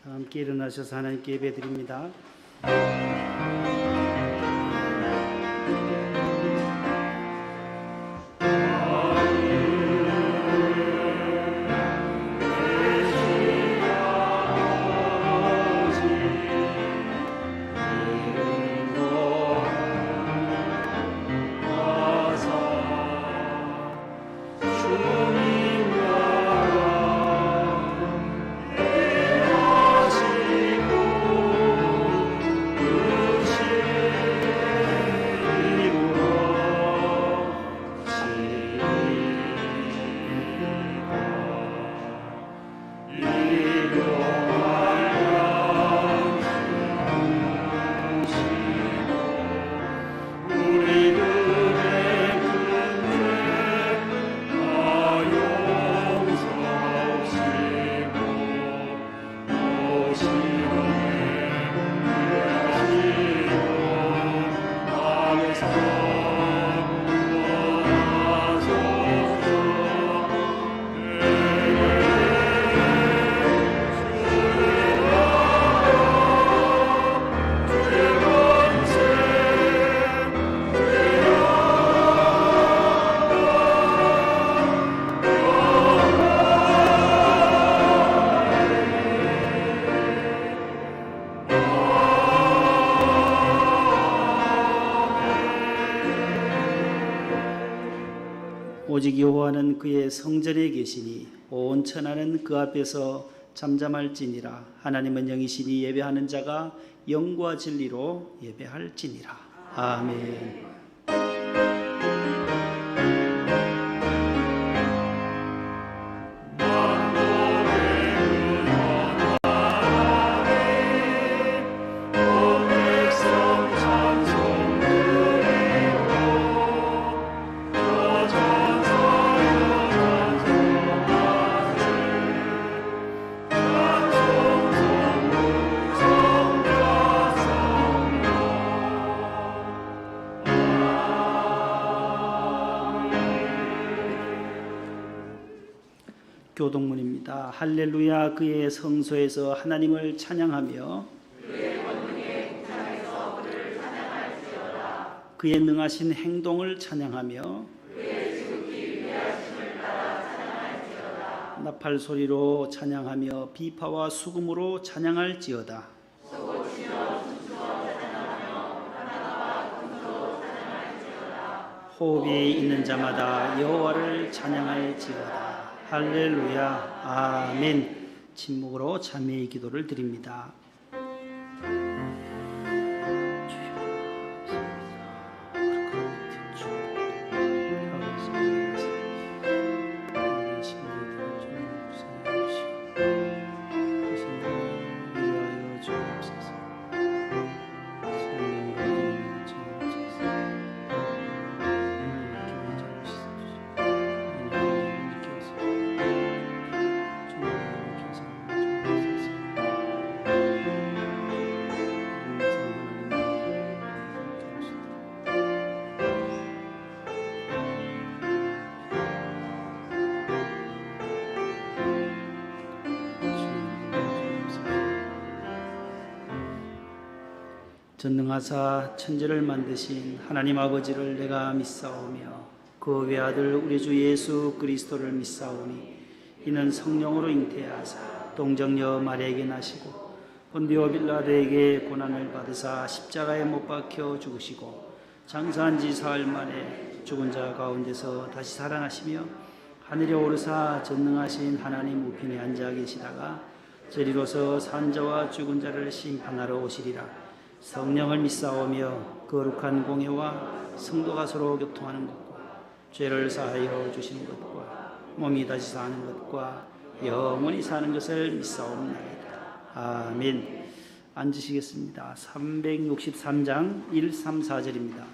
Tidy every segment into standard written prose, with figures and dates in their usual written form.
함께 일어나셔서 하나님께 예배드립니다. 오직 여호와는 그의 성전에 계시니 온 천하는 그 앞에서 잠잠할지니라. 하나님은 영이시니 예배하는 자가 영과 진리로 예배할지니라. 아멘. 교동문입니다. 할렐루야. 그의 성소에서 하나님을 찬양하며 그의 능하신 행동을 찬양하며 나팔 소리로 찬양하며 비파와 수금으로 찬양할지어다. 호흡이 있는 자마다 여호와를 찬양할지어다. 할렐루야. 아멘. 침묵으로 찬미의 기도를 드립니다. 전능하사 천지를 만드신 하나님 아버지를 내가 믿사오며 그 외아들 우리 주 예수 그리스도를 믿사오니 이는 성령으로 잉태하사 동정녀 마리아에게 나시고 본디오 빌라도에게 고난을 받으사 십자가에 못 박혀 죽으시고 장사한 지 사흘 만에 죽은 자 가운데서 다시 살아나시며 하늘에 오르사 전능하신 하나님 우편에 앉아 계시다가 저리로서 산자와 죽은 자를 심판하러 오시리라. 성령을 믿사오며 거룩한 공예와 성도가 서로 교통하는 것과 죄를 사하여 주시는 것과 몸이 다시 사는 것과 영원히 사는 것을 믿사옵나이다. 아멘. 앉으시겠습니다. 363장 1, 3, 4절입니다.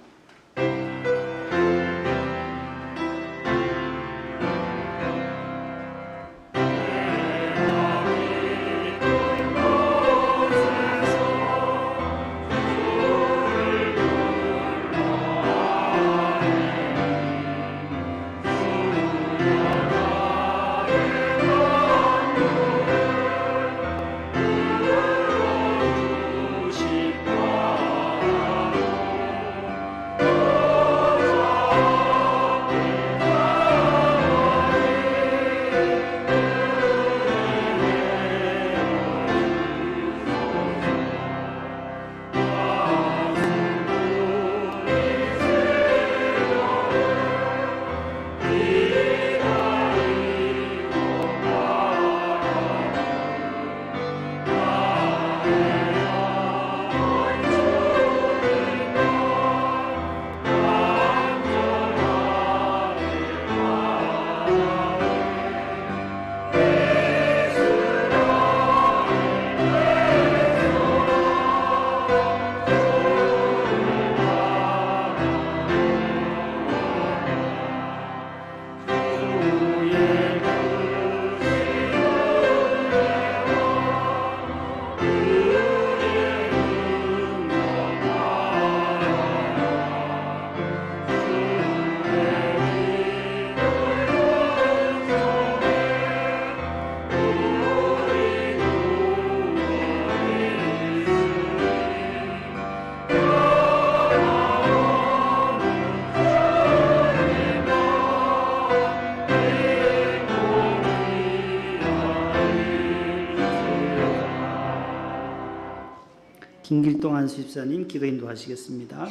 김길동 안수집사님 기도 인도하시겠습니다.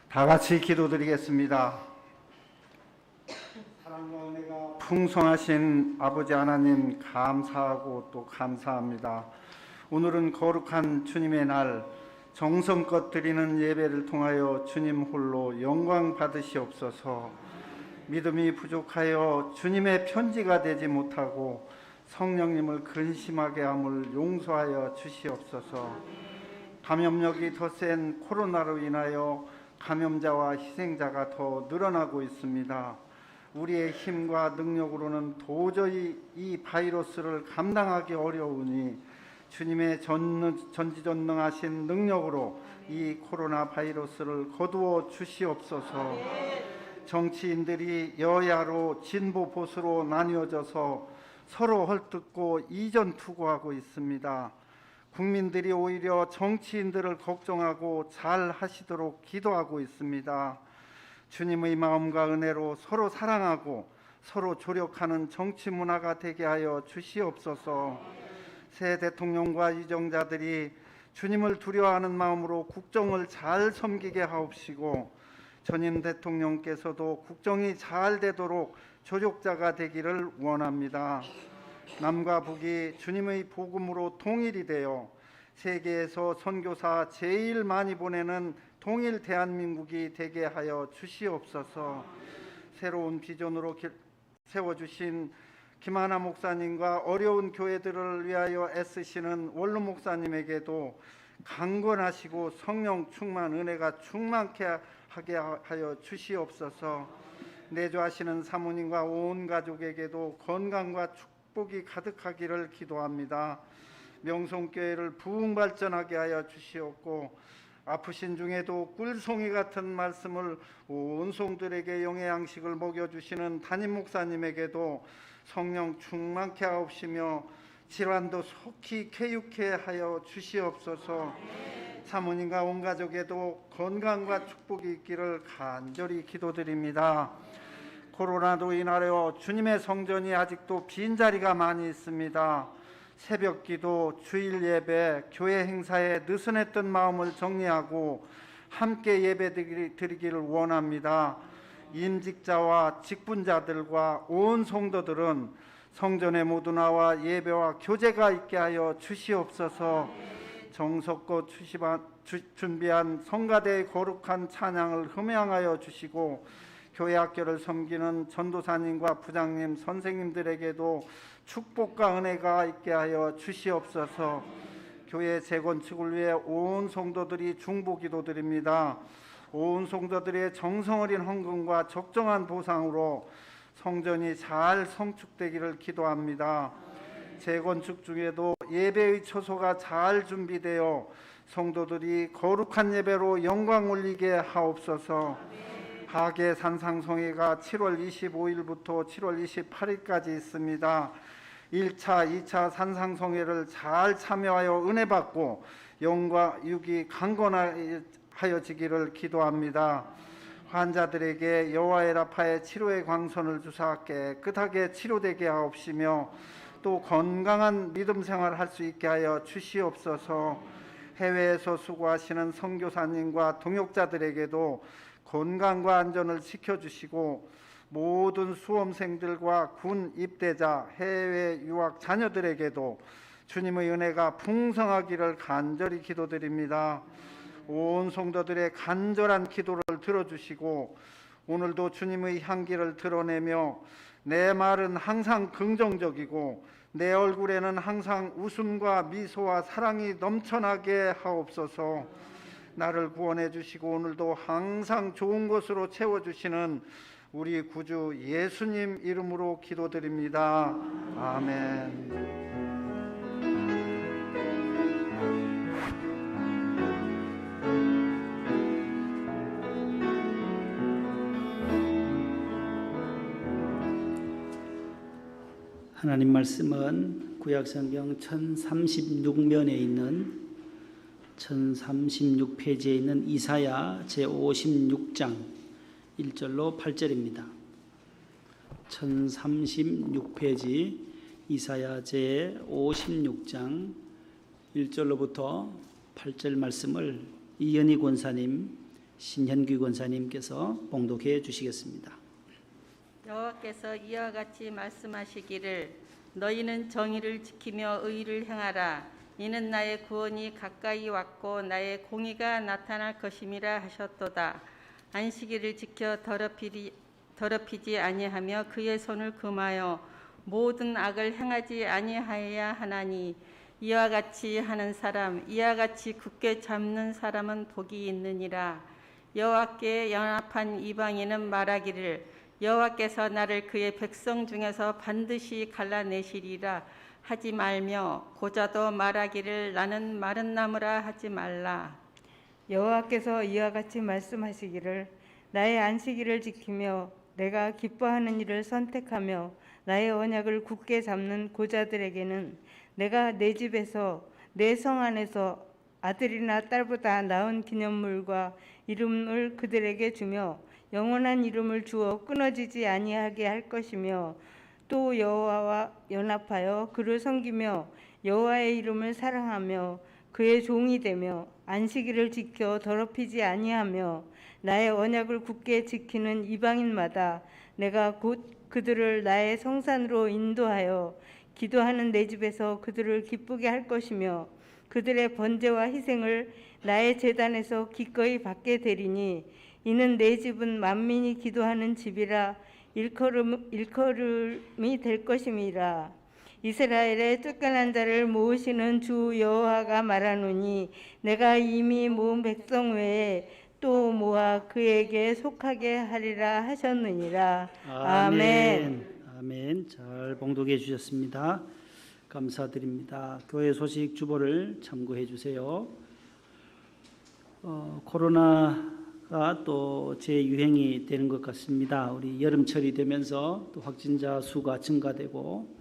다 같이 기도드리겠습니다. 사랑과 은혜가 풍성하신 아버지 하나님 감사하고 또 감사합니다. 오늘은 거룩한 주님의 날, 정성껏 드리는 예배를 통하여 주님 홀로 영광 받으시옵소서. 믿음이 부족하여 주님의 편지가 되지 못하고 성령님을 근심하게 함을 용서하여 주시옵소서. 감염력이 더 센 코로나로 인하여 감염자와 희생자가 더 늘어나고 있습니다. 우리의 힘과 능력으로는 도저히 이 바이러스를 감당하기 어려우니 주님의 전지전능하신 능력으로 이 코로나 바이러스를 거두어 주시옵소서. 정치인들이 여야로 진보 보수로 나뉘어져서 서로 헐뜯고 이전투구하고 있습니다. 국민들이 오히려 정치인들을 걱정하고 잘 하시도록 기도하고 있습니다. 주님의 마음과 은혜로 서로 사랑하고 서로 조력하는 정치 문화가 되게 하여 주시옵소서. 새 대통령과 유정자들이 주님을 두려워하는 마음으로 국정을 잘 섬기게 하옵시고 전임 대통령께서도 국정이 잘 되도록 조력자가 되기를 원합니다. 남과 북이 주님의 복음으로 통일이 되어 세계에서 선교사 제일 많이 보내는 통일 대한민국이 되게 하여 주시옵소서. 새로운 비전으로 세워주신 김하나 목사님과 어려운 교회들을 위하여 애쓰시는 원로 목사님에게도 강건하시고 성령 충만 은혜가 충만케 하게 하여 주시옵소서. 내조하시는 사모님과 온 가족에게도 건강과 축복이 가득하기를 기도합니다. 명성교회를 부흥발전하게 하여 주시옵고 아프신 중에도 꿀송이 같은 말씀을 온 성들에게 영의 양식을 먹여주시는 담임 목사님에게도 성령 충만케 하옵시며 질환도 속히 쾌유케 하여 주시옵소서. 사모님과 온 가족에도 건강과 축복이 있기를 간절히 기도드립니다. 코로나로 인하여 주님의 성전이 아직도 빈자리가 많이 있습니다. 새벽 기도, 주일 예배, 교회 행사에 느슨했던 마음을 정리하고 함께 예배 드리기를 원합니다. 임직자와 직분자들과 온 성도들은 성전에 모두 나와 예배와 교제가 있게 하여 주시옵소서. 정석껏 준비한 성가대의 거룩한 찬양을 흠양하여 주시고 교회 학교를 섬기는 전도사님과 부장님, 선생님들에게도 축복과 은혜가 있게 하여 주시옵소서. 교회 재건축을 위해 온 성도들이 중보기도 드립니다. 온 성도들의 정성 어린 헌금과 적정한 보상으로 성전이 잘 성축되기를 기도합니다. 재건축 중에도 예배의 처소가 잘 준비되어 성도들이 거룩한 예배로 영광 올리게 하옵소서. 하계 산상송회가 7월 25일부터 7월 28일까지 있습니다. 1차, 2차 산상송회를 잘 참여하여 은혜 받고 영과 육이 강건하여지기를 기도합니다. 환자들에게 여호와의 라파의 치료의 광선을 주사 깨끗하게 치료되게 하옵시며 또 건강한 믿음 생활을 할 수 있게 하여 주시옵소서. 해외에서 수고하시는 선교사님과 동역자들에게도 건강과 안전을 지켜주시고 모든 수험생들과 군 입대자, 해외 유학 자녀들에게도 주님의 은혜가 풍성하기를 간절히 기도드립니다. 온 성도들의 간절한 기도를 들어주시고 오늘도 주님의 향기를 드러내며 내 말은 항상 긍정적이고 내 얼굴에는 항상 웃음과 미소와 사랑이 넘쳐나게 하옵소서. 나를 구원해 주시고 오늘도 항상 좋은 것으로 채워주시는 우리 구주 예수님 이름으로 기도드립니다. 아멘. 하나님 말씀은 구약성경 1036면에 있는 1036페이지에 있는 이사야 제56장 1절로 8절입니다. 1036페이지 이사야 제 56장 1절로부터 8절 말씀을 이연희 권사님, 신현규 권사님께서 봉독해 주시겠습니다. 여호와께서 이와 같이 말씀하시기를 너희는 정의를 지키며 의를 행하라. 이는 나의 구원이 가까이 왔고 나의 공의가 나타날 것임이라 하셨도다. 안식일을 지켜 더럽히지 아니하며 그의 손을 금하여 모든 악을 행하지 아니하여야 하나니 이와 같이 하는 사람, 이와 같이 굳게 잡는 사람은 복이 있느니라. 여호와께 연합한 이방인은 말하기를 여호와께서 나를 그의 백성 중에서 반드시 갈라내시리라 하지 말며 고자도 말하기를 나는 마른 나무라 하지 말라. 여호와께서 이와 같이 말씀하시기를 나의 안식일을 지키며 내가 기뻐하는 일을 선택하며 나의 언약을 굳게 잡는 고자들에게는 내가 내 집에서 내 성 안에서 아들이나 딸보다 나은 기념물과 이름을 그들에게 주며 영원한 이름을 주어 끊어지지 아니하게 할 것이며 또 여호와와 연합하여 그를 섬기며 여호와의 이름을 사랑하며 그의 종이 되며 안식일을 지켜 더럽히지 아니하며 나의 언약을 굳게 지키는 이방인마다 내가 곧 그들을 나의 성산으로 인도하여 기도하는 내 집에서 그들을 기쁘게 할 것이며 그들의 번제와 희생을 나의 제단에서 기꺼이 받게 되리니 이는 내 집은 만민이 기도하는 집이라 일컬음이 될 것임이라. 이스라엘의 쫓겨난 자를 모으시는 주 여호와가 말하노니 내가 이미 모은 백성 외에 또 모아 그에게 속하게 하리라 하셨느니라. 아멘. 아멘. 잘 봉독해 주셨습니다. 감사드립니다. 교회 소식 주보를 참고해 주세요. 코로나가 또 재유행이 되는 것 같습니다. 우리 여름철이 되면서 또 확진자 수가 증가되고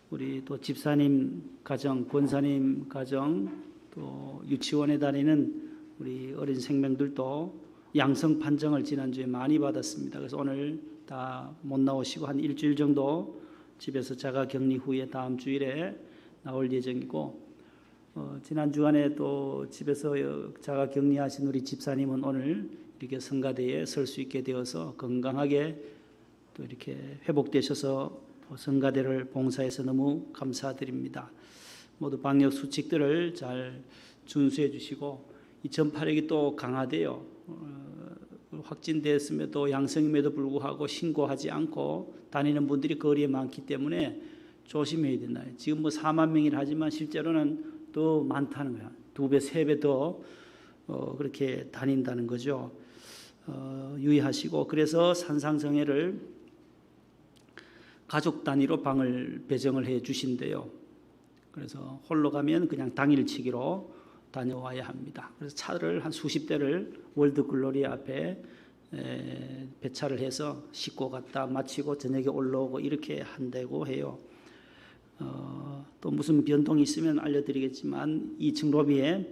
우리 또 집사님 가정, 권사님 가정, 또 유치원에 다니는 우리 어린 생명들도 양성 판정을 지난주에 많이 받았습니다. 그래서 오늘 다 못 나오시고 한 일주일 정도 집에서 자가 격리 후에 다음 주일에 나올 예정이고 지난 주간에 또 집에서 자가 격리하신 우리 집사님은 오늘 이렇게 성가대에 설 수 있게 되어서 건강하게 또 이렇게 회복되셔서 성가대를 봉사해서 너무 감사드립니다. 모두 방역 수칙들을 잘 준수해 주시고 이 전파력이 또 강하대요. 확진됐음에도 양성임에도 불구하고 신고하지 않고 다니는 분들이 거리에 많기 때문에 조심해야 된다. 지금 뭐 4만 명이라 하지만 실제로는 더 많다는 거야. 2배, 3배 더 그렇게 다닌다는 거죠. 유의하시고 그래서 산상성회를 가족 단위로 방을 배정을 해 주신대요. 그래서 홀로 가면 그냥 당일치기로 다녀와야 합니다. 그래서 차를 한 수십 대를 월드글로리 앞에 배차를 해서 싣고 갔다 마치고 저녁에 올라오고 이렇게 한다고 해요. 또 무슨 변동이 있으면 알려드리겠지만 2층 로비에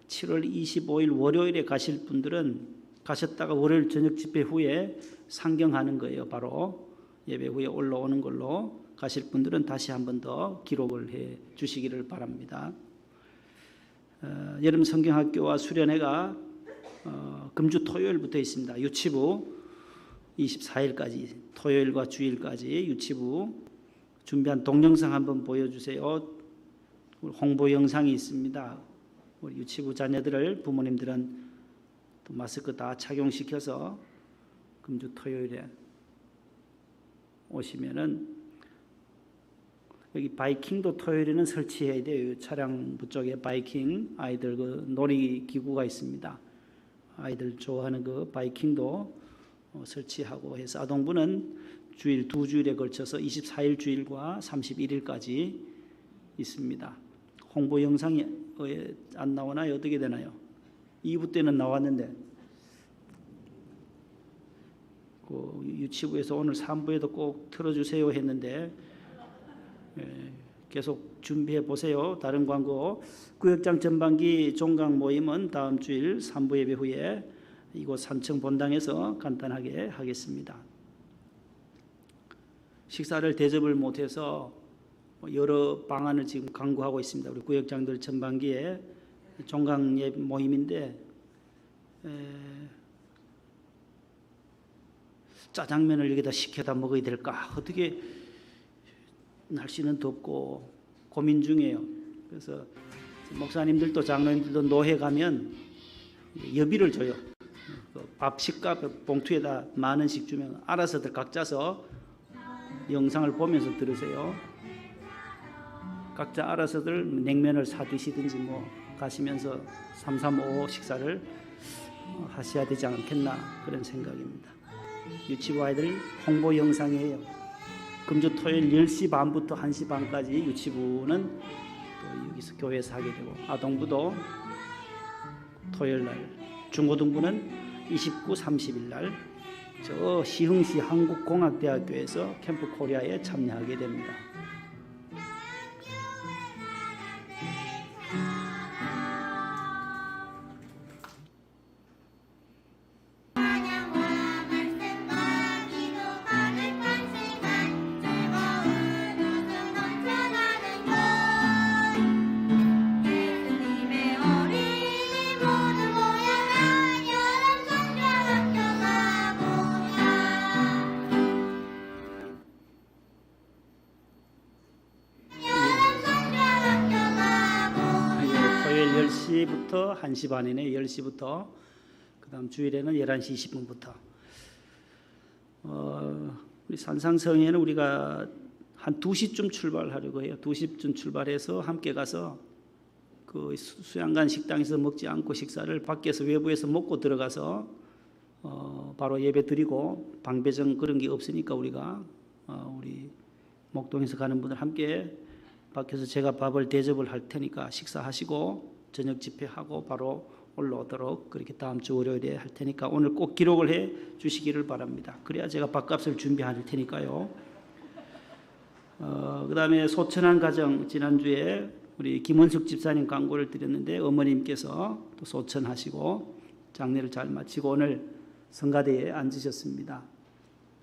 7월 25일 월요일에 가실 분들은 가셨다가 월요일 저녁 집회 후에 상경하는 거예요. 바로 예배 후에 올라오는 걸로 가실 분들은 다시 한 번 더 기록을 해 주시기를 바랍니다. 여름 성경학교와 수련회가 금주 토요일부터 있습니다. 유치부 24일까지 토요일과 주일까지 유치부 준비한 동영상 한번 보여주세요. 홍보 영상이 있습니다. 우리 유치부 자녀들을 부모님들은 또 마스크 다 착용시켜서 금주 토요일에 오시면은 여기 바이킹도 토요일에는 설치해야 돼요. 차량부 쪽에 바이킹 아이들 그 놀이기구가 있습니다. 아이들 좋아하는 그 바이킹도 설치하고 해서 아동부는 주일 2주일에 걸쳐서 24일 주일과 31일까지 있습니다. 홍보 영상이 안 나오나요? 어떻게 되나요? 2부 때는 나왔는데 그 유치부에서 오늘 3부에도 꼭 틀어주세요 했는데 계속 준비해 보세요. 다른 광고. 구역장 전반기 종강 모임은 다음 주일 3부 예배 후에 이곳 3층 본당에서 간단하게 하겠습니다. 식사를 대접을 못해서 여러 방안을 지금 강구하고 있습니다. 우리 구역장들 전반기에 종강 예배 모임인데 짜장면을 여기다 시켜다 먹어야 될까? 어떻게 날씨는 덥고 고민 중이에요. 그래서 목사님들도 장로님들도 노회 가면 여비를 줘요. 밥 식값 봉투에다 10,000원씩 주면 알아서들 각자서 영상을 보면서 들으세요. 각자 알아서들 냉면을 사 드시든지 뭐 가시면서 335 식사를 하셔야 되지 않겠나 그런 생각입니다. 유치부 아이들 홍보 영상이에요. 금주 토요일 10시 반부터 1시 반까지 유치부는 또 여기서 교회에서 하게 되고 아동부도 토요일 날, 중고등부는 29, 30일 날 저 시흥시 한국공학대학교에서 캠프 코리아에 참여하게 됩니다. 토요일 10시부터 1시 반이네. 10시부터 그다음 주일에는 11시 20분부터 우리 산상성에는 우리가 한 2시쯤 출발하려고 해요. 2시쯤 출발해서 함께 가서 그 수양관 식당에서 먹지 않고 식사를 밖에서 외부에서 먹고 들어가서 바로 예배 드리고 방배정 그런 게 없으니까 우리가 우리 목동에서 가는 분들 함께 밖에서 제가 밥을 대접을 할 테니까 식사하시고 저녁 집회하고 바로 올라오도록 그렇게 다음 주 월요일에 할 테니까 오늘 꼭 기록을 해 주시기를 바랍니다. 그래야 제가 밥값을 준비할 테니까요. 그 다음에 소천한 가정 지난주에 우리 김원숙 집사님 광고를 드렸는데 어머님께서 또 소천하시고 장례를 잘 마치고 오늘 성가대에 앉으셨습니다.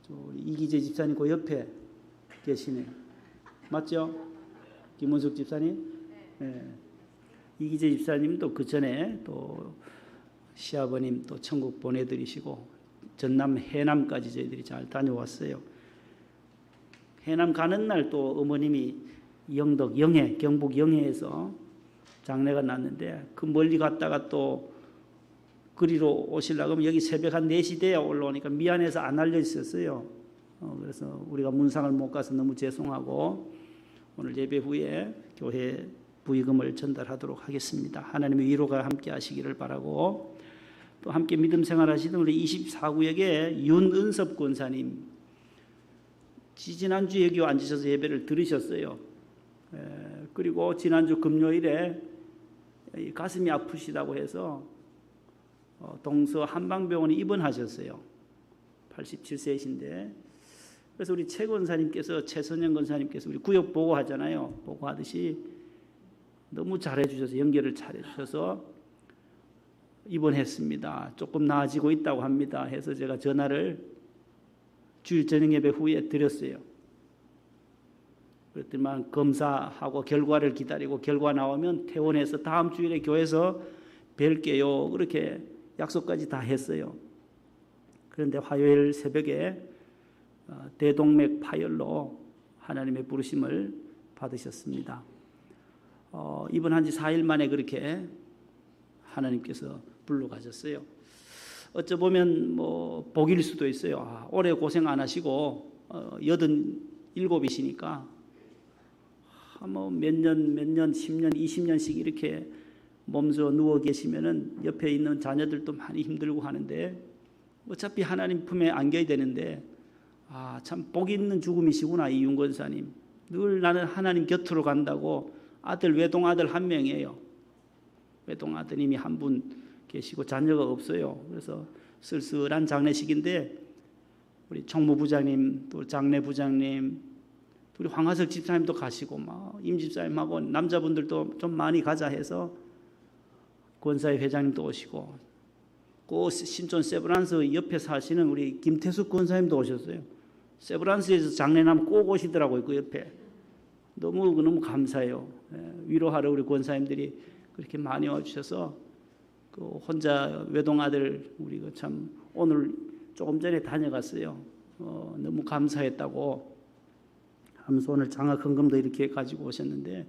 우리 이기재 집사님 그 옆에 계시네. 맞죠? 김원숙 집사님? 네. 이기재 집사님도 그 전에 또 시아버님 또 천국 보내드리시고 전남 해남까지 저희들이 잘 다녀왔어요. 해남 가는 날 또 어머님이 영덕 영해 경북 영해에서 장례가 났는데 그 멀리 갔다가 또 그리로 오시려고 하면 여기 새벽 한 4시 돼야 올라오니까 미안해서 안 알려 있었어요. 그래서 우리가 문상을 못 가서 너무 죄송하고 오늘 예배 후에 교회 부의금을 전달하도록 하겠습니다. 하나님의 위로가 함께 하시기를 바라고 또 함께 믿음 생활하시던 우리 24구역의 윤은섭 권사님 지난주 여기 앉으셔서 예배를 들으셨어요. 그리고 지난주 금요일에 가슴이 아프시다고 해서 동서 한방병원에 입원하셨어요. 87세이신데 그래서 우리 최 권사님께서 최선영 권사님께서 우리 구역 보고하잖아요. 보고하듯이 너무 잘해주셔서 연결을 잘해주셔서 입원했습니다. 조금 나아지고 있다고 합니다. 해서 제가 전화를 주일 저녁 예배 후에 드렸어요. 그랬더니만 검사하고 결과를 기다리고 결과 나오면 퇴원해서 다음 주일에 교회에서 뵐게요. 그렇게 약속까지 다 했어요. 그런데 화요일 새벽에 대동맥 파열로 하나님의 부르심을 받으셨습니다. 입원한 지 4일 만에 그렇게 하나님께서 불러가셨어요. 어쩌보면 뭐 복일 수도 있어요. 오래 고생 안 하시고 87이시니까 뭐 몇 년, 10년, 20년씩 이렇게 몸서 누워 계시면은 옆에 있는 자녀들도 많이 힘들고 하는데 어차피 하나님 품에 안겨야 되는데 참 복 있는 죽음이시구나 이 윤권사님. 늘 나는 하나님 곁으로 간다고 아들 외동아들 한 명이에요. 외동아드님이 한 분 계시고 자녀가 없어요. 그래서 쓸쓸한 장례식인데 우리 총무부장님 또 장례부장님 우리 황하석 집사님도 가시고 막 임 집사님하고 남자분들도 좀 많이 가자 해서 권사회 회장님도 오시고 그 신촌 세브란스 옆에 사시는 우리 김태숙 권사님도 오셨어요. 세브란스에서 장례나면 꼭 오시더라고요. 그 옆에 너무 감사해요. 위로하러 우리 권사님들이 그렇게 많이 와주셔서 그 혼자 외동아들 우리가 참 오늘 조금 전에 다녀갔어요. 너무 감사했다고 하면서 오늘 장학 헌금도 이렇게 가지고 오셨는데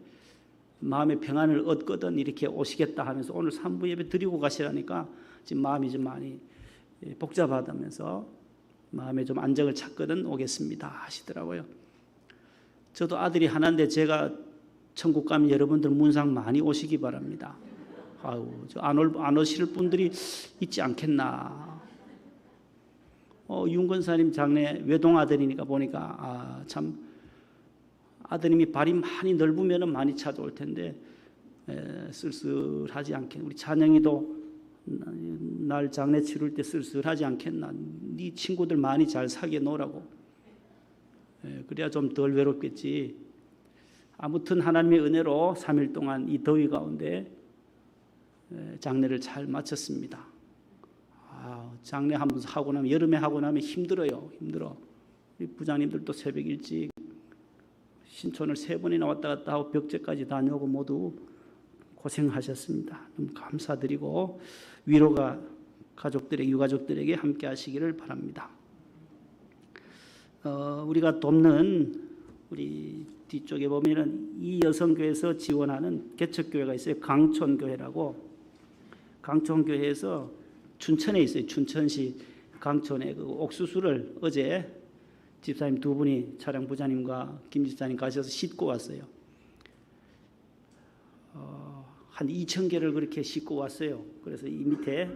마음의 평안을 얻거든 이렇게 오시겠다 하면서 오늘 산부 예배 드리고 가시라니까 지금 마음이 좀 많이 복잡하다면서 마음에 좀 안정을 찾거든 오겠습니다 하시더라고요. 저도 아들이 하나인데 제가 천국 가면 여러분들 문상 많이 오시기 바랍니다. 아유, 안 오실 분들이 있지 않겠나. 윤건사님 장래 외동아들이니까 보니까 참 아드님이 발이 많이 넓으면 많이 찾아올 텐데 쓸쓸하지 않겠나. 우리 찬영이도 날 장례 치를 때 쓸쓸하지 않겠나. 네 친구들 많이 잘 사귀어 놓으라고. 그래야 좀 덜 외롭겠지. 아무튼 하나님의 은혜로 3일 동안 이 더위 가운데 장례를 잘 마쳤습니다. 장례 한번 하고 나면 여름에 하고 나면 힘들어요. 힘들어. 우리 부장님들도 새벽 일찍 신촌을 3번이나 왔다 갔다 하고 벽제까지 다녀오고 모두 고생하셨습니다. 너무 감사드리고 위로가 가족들에게 유가족들에게 함께 하시기를 바랍니다. 우리가 돕는 우리 뒤쪽에 보면은 이 여성교회에서 지원하는 개척교회가 있어요. 강촌교회라고. 강촌교회에서 춘천에 있어요. 춘천시 강촌에 그 옥수수를 어제 집사님 2분이 차량 부장님과 김 집사님 가셔서 싣고 왔어요. 한 2,000개를 그렇게 싣고 왔어요. 그래서 이 밑에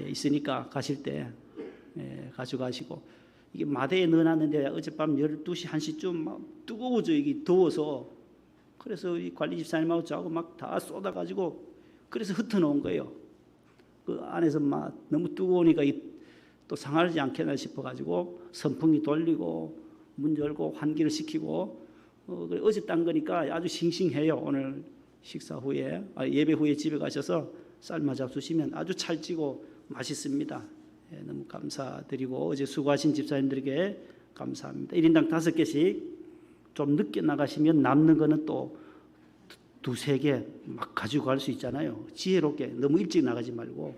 있으니까 가실 때 가져가시고 이게 마대에 넣어놨는데 어젯밤 12시 1시쯤 막 뜨거워져 이게 더워서 그래서 이 관리 집사님하고 저하고 막 다 쏟아가지고 그래서 흩어놓은 거예요. 그 안에서 막 너무 뜨거우니까 또 상하지 않겠나 싶어가지고 선풍기 돌리고 문 열고 환기를 시키고 어제 딴 거니까 아주 싱싱해요. 오늘 식사 후에 예배 후에 집에 가셔서 삶아 잡수시면 아주 찰지고 맛있습니다. 너무 감사드리고 어제 수고하신 집사님들에게 감사합니다. 1인당 5개씩 좀 늦게 나가시면 남는 거는 또 2-3개 막 가지고 갈 수 있잖아요. 지혜롭게 너무 일찍 나가지 말고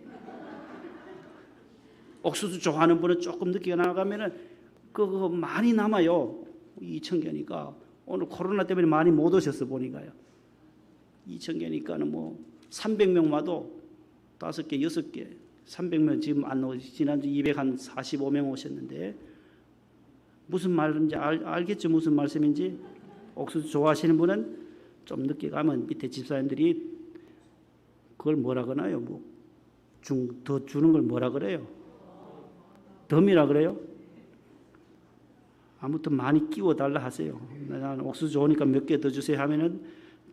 옥수수 좋아하는 분은 조금 늦게 나가면은 그거 많이 남아요. 2,000개니까 오늘 코로나 때문에 많이 못 오셨어 보니까요. 2,000개니까는 뭐 300명 와도 5개, 6개 300명 지금 안 오시. 지난주 245명 오셨는데 무슨 말인지 알겠죠? 무슨 말씀인지. 옥수수 좋아하시는 분은 좀 늦게 가면 밑에 집사님들이 그걸 뭐라 그러나요? 더 주는 걸 뭐라 그래요? 덤이라 그래요? 아무튼 많이 끼워 달라 하세요. 나는 옥수수 좋으니까 몇 개 더 주세요 하면은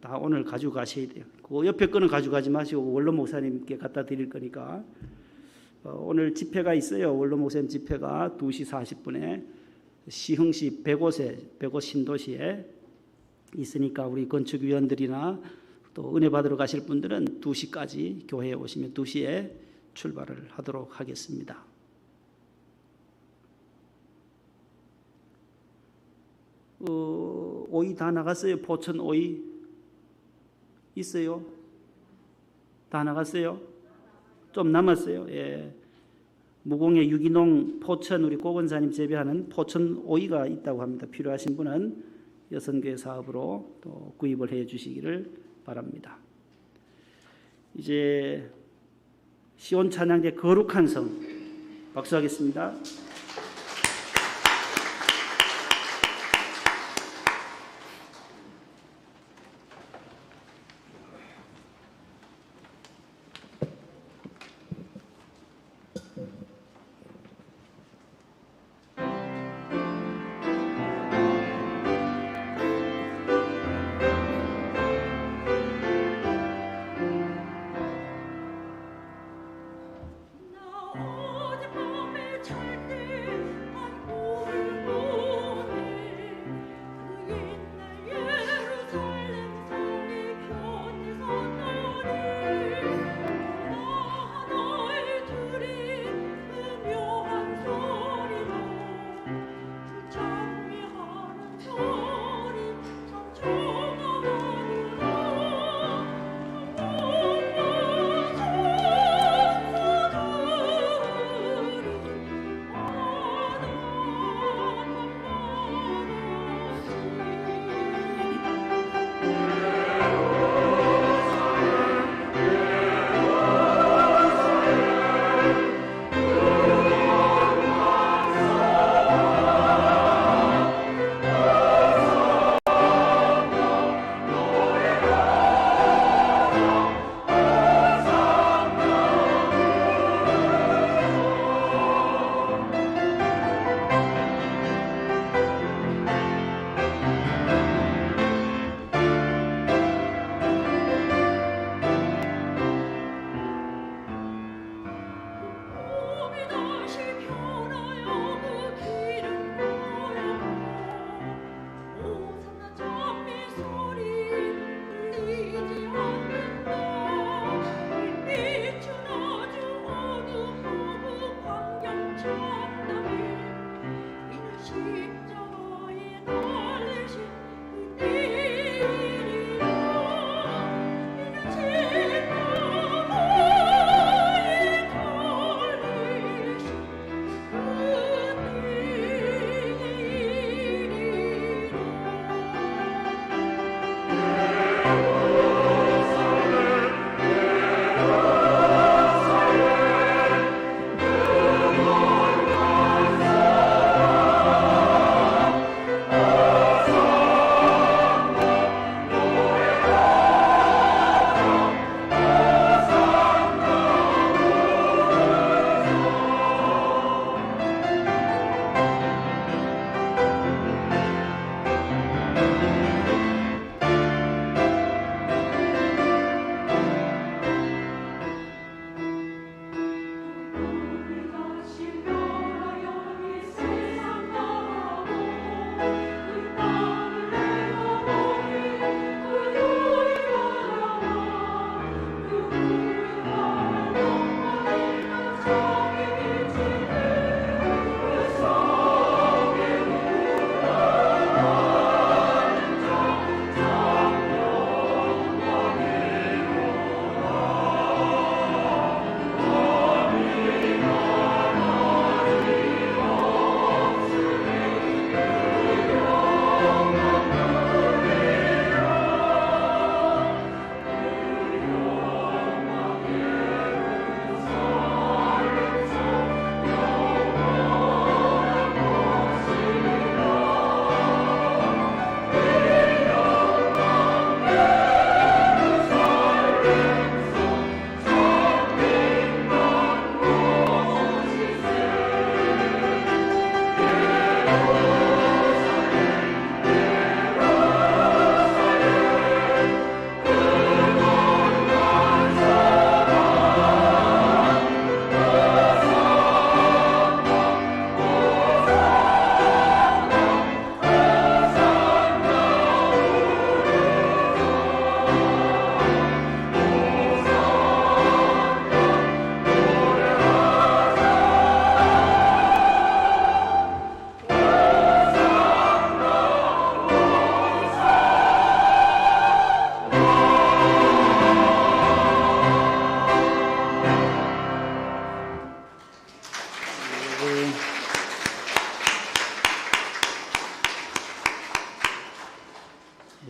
다 오늘 가지고 가셔야 돼요. 그 옆에 거는 가져가지 마시고 원로 목사님께 갖다 드릴 거니까. 오늘 집회가 있어요. 원로 목사님 집회가 2시 40분에 시흥시 백오 신도시에 있으니까 우리 건축위원들이나 또 은혜 받으러 가실 분들은 2시까지 교회에 오시면 2시에 출발을 하도록 하겠습니다. 오이 다 나갔어요. 포천 오이 있어요? 다 나갔어요? 좀 남았어요. 예. 무공의 유기농 포천 우리 고건사님 재배하는 포천 오이가 있다고 합니다. 필요하신 분은 여성교회 사업으로 또 구입을 해 주시기를 바랍니다. 이제 시온 찬양대 거룩한 성 박수하겠습니다. 어젯밤에 잘 때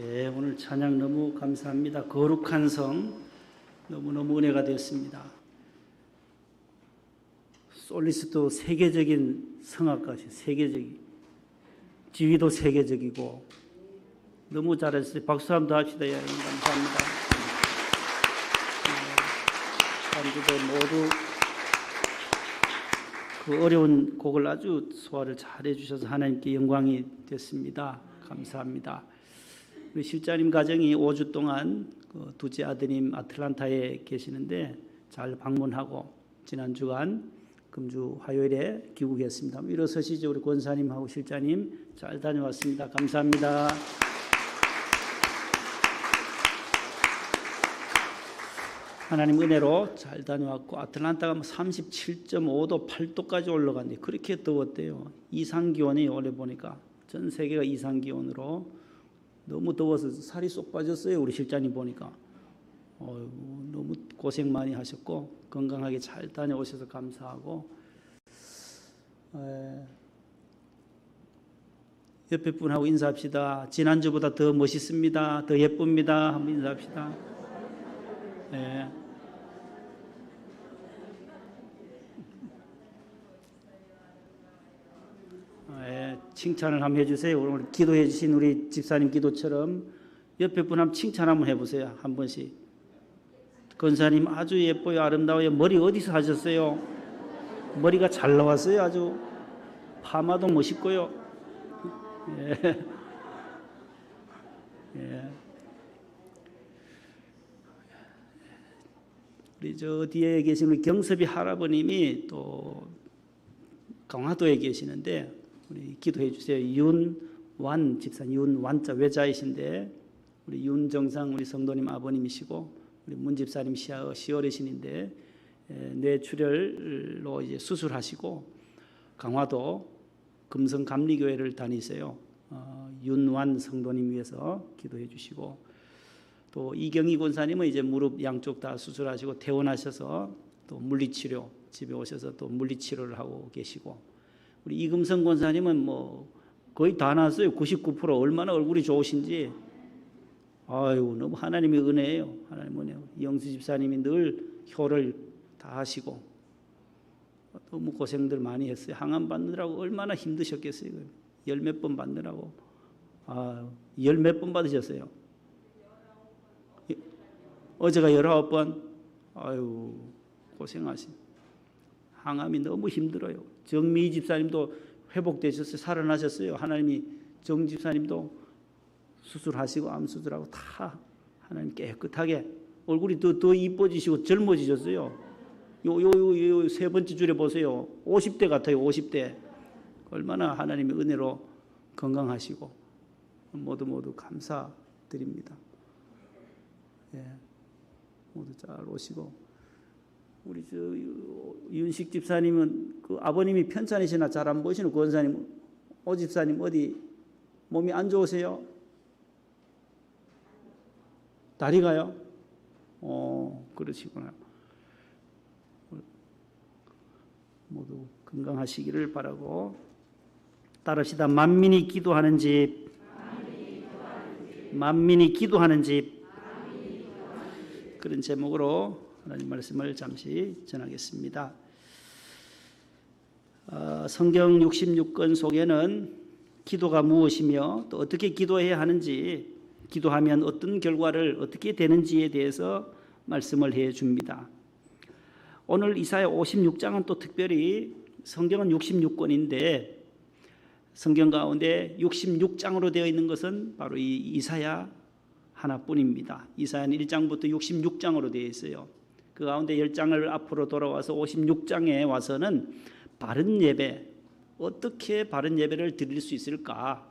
예, 오늘 찬양 너무 감사합니다. 거룩한 성 너무너무 은혜가 되었습니다. 솔리스도 세계적인 성악가시, 세계적인 지휘도 세계적이고 너무 잘했어요. 박수 한번 더 합시다. 여러분 감사합니다. 한주도 모두 그 어려운 곡을 아주 소화를 잘 해주셔서 하나님께 영광이 됐습니다. 감사합니다. 우리 실장님 가정이 5주 동안 그 둘째 아드님 아틀란타에 계시는데 잘 방문하고 지난 주간 금주 화요일에 귀국했습니다. 일어서시죠. 우리 권사님하고 실장님 잘 다녀왔습니다. 감사합니다. 하나님 은혜로 잘 다녀왔고 아틀란타가 37.5도 8도까지 올라갔는데 그렇게 더웠대요. 이상기온이 올해 보니까 전 세계가 이상기온으로 너무 더워서 살이 쏙 빠졌어요. 우리 실장님 보니까 너무 고생 많이 하셨고 건강하게 잘 다녀오셔서 감사하고 옆에 분하고 인사합시다. 지난주보다 더 멋있습니다. 더 예쁩니다. 한번 인사합시다. 네. 칭찬을 한번 해주세요. 오늘 기도해 주신 우리 집사님 기도처럼 옆에 분 한번 칭찬 한번 해보세요. 한 번씩. 권사님 아주 예뻐요. 아름다워요. 머리 어디서 하셨어요? 머리가 잘 나왔어요. 아주 파마도 멋있고요. 예. 예. 우리 저 뒤에 계신 우리 경섭이 할아버님이 또 강화도에 계시는데 우리 기도해 주세요. 윤완 집사님, 윤완자 외자이신데 우리 윤정상 우리 성도님 아버님이시고 우리 문 집사님 시어르신인데 뇌출혈로 이제 수술하시고 강화도 금성 감리교회를 다니세요. 윤완 성도님 위해서 기도해 주시고 또 이경희 권사님은 이제 무릎 양쪽 다 수술하시고 퇴원하셔서 또 물리치료 집에 오셔서 또 물리치료를 하고 계시고 우리 이금성 권사님은 뭐 거의 다 나았어요. 99% 얼마나 얼굴이 좋으신지 아유 너무 하나님의 은혜예요. 하나님 은혜. 영수 집사님이 늘 효를 다 하시고 너무 고생들 많이 했어요. 항암 받느라고 얼마나 힘드셨겠어요. 열 몇 번 받느라고 열 몇 번 받으셨어요. 어제가 19번 아유 고생하신 항암이 너무 힘들어요. 정미 집사님도 회복되셨어요. 살아나셨어요. 하나님이 정 집사님도 수술하시고 암 수술하고 다 하나님 깨끗하게 얼굴이 더 이뻐지시고 젊어지셨어요. 요 세 번째 줄에 보세요. 50대 같아요. 50대. 얼마나 하나님의 은혜로 건강하시고 모두 감사드립니다. 예. 모두 잘 오시고 우리 저 윤식 집사님은 그 아버님이 편찮으시나 잘 안 보시는 권사님 오 집사님 어디 몸이 안 좋으세요? 다리가요? 그러시구나. 모두 건강하시기를 바라고 따릅시다. 만민이 기도하는 집, 만민이 기도하는 집. 그런 제목으로 하나님 말씀을 잠시 전하겠습니다. 성경 66권 속에는 기도가 무엇이며 또 어떻게 기도해야 하는지, 기도하면 어떤 결과를 어떻게 되는지에 대해서 말씀을 해 줍니다. 오늘 이사야 56장은 또 특별히 성경은 66권인데 성경 가운데 66장으로 되어 있는 것은 바로 이 이사야 하나뿐입니다. 이사야는 1장부터 66장으로 되어 있어요. 그 가운데 10장을 앞으로 돌아와서 56장에 와서는 바른 예배, 어떻게 바른 예배를 드릴 수 있을까?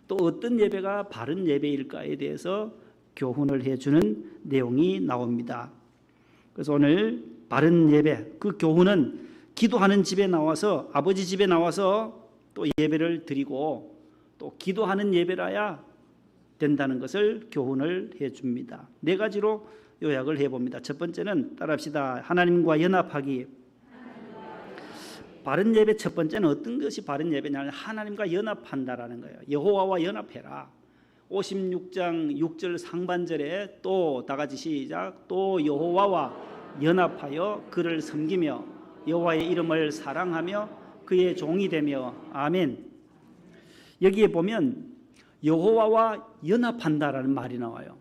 또 어떤 예배가 바른 예배일까에 대해서 교훈을 해주는 내용이 나옵니다. 그래서 오늘 바른 예배, 그 교훈은 기도하는 집에 나와서 아버지 집에 나와서 또 예배를 드리고 또 기도하는 예배라야 된다는 것을 교훈을 해줍니다. 4가지로 요약을 해봅니다. 첫 번째는 따라합시다. 하나님과 연합하기. 바른 예배 첫 번째는 어떤 것이 바른 예배냐면 하나님과 연합한다라는 거예요. 여호와와 연합해라. 56장 6절 상반절에 또 다 같이 시작. 또 여호와와 연합하여 그를 섬기며 여호와의 이름을 사랑하며 그의 종이 되며. 아멘. 여기에 보면 여호와와 연합한다라는 말이 나와요.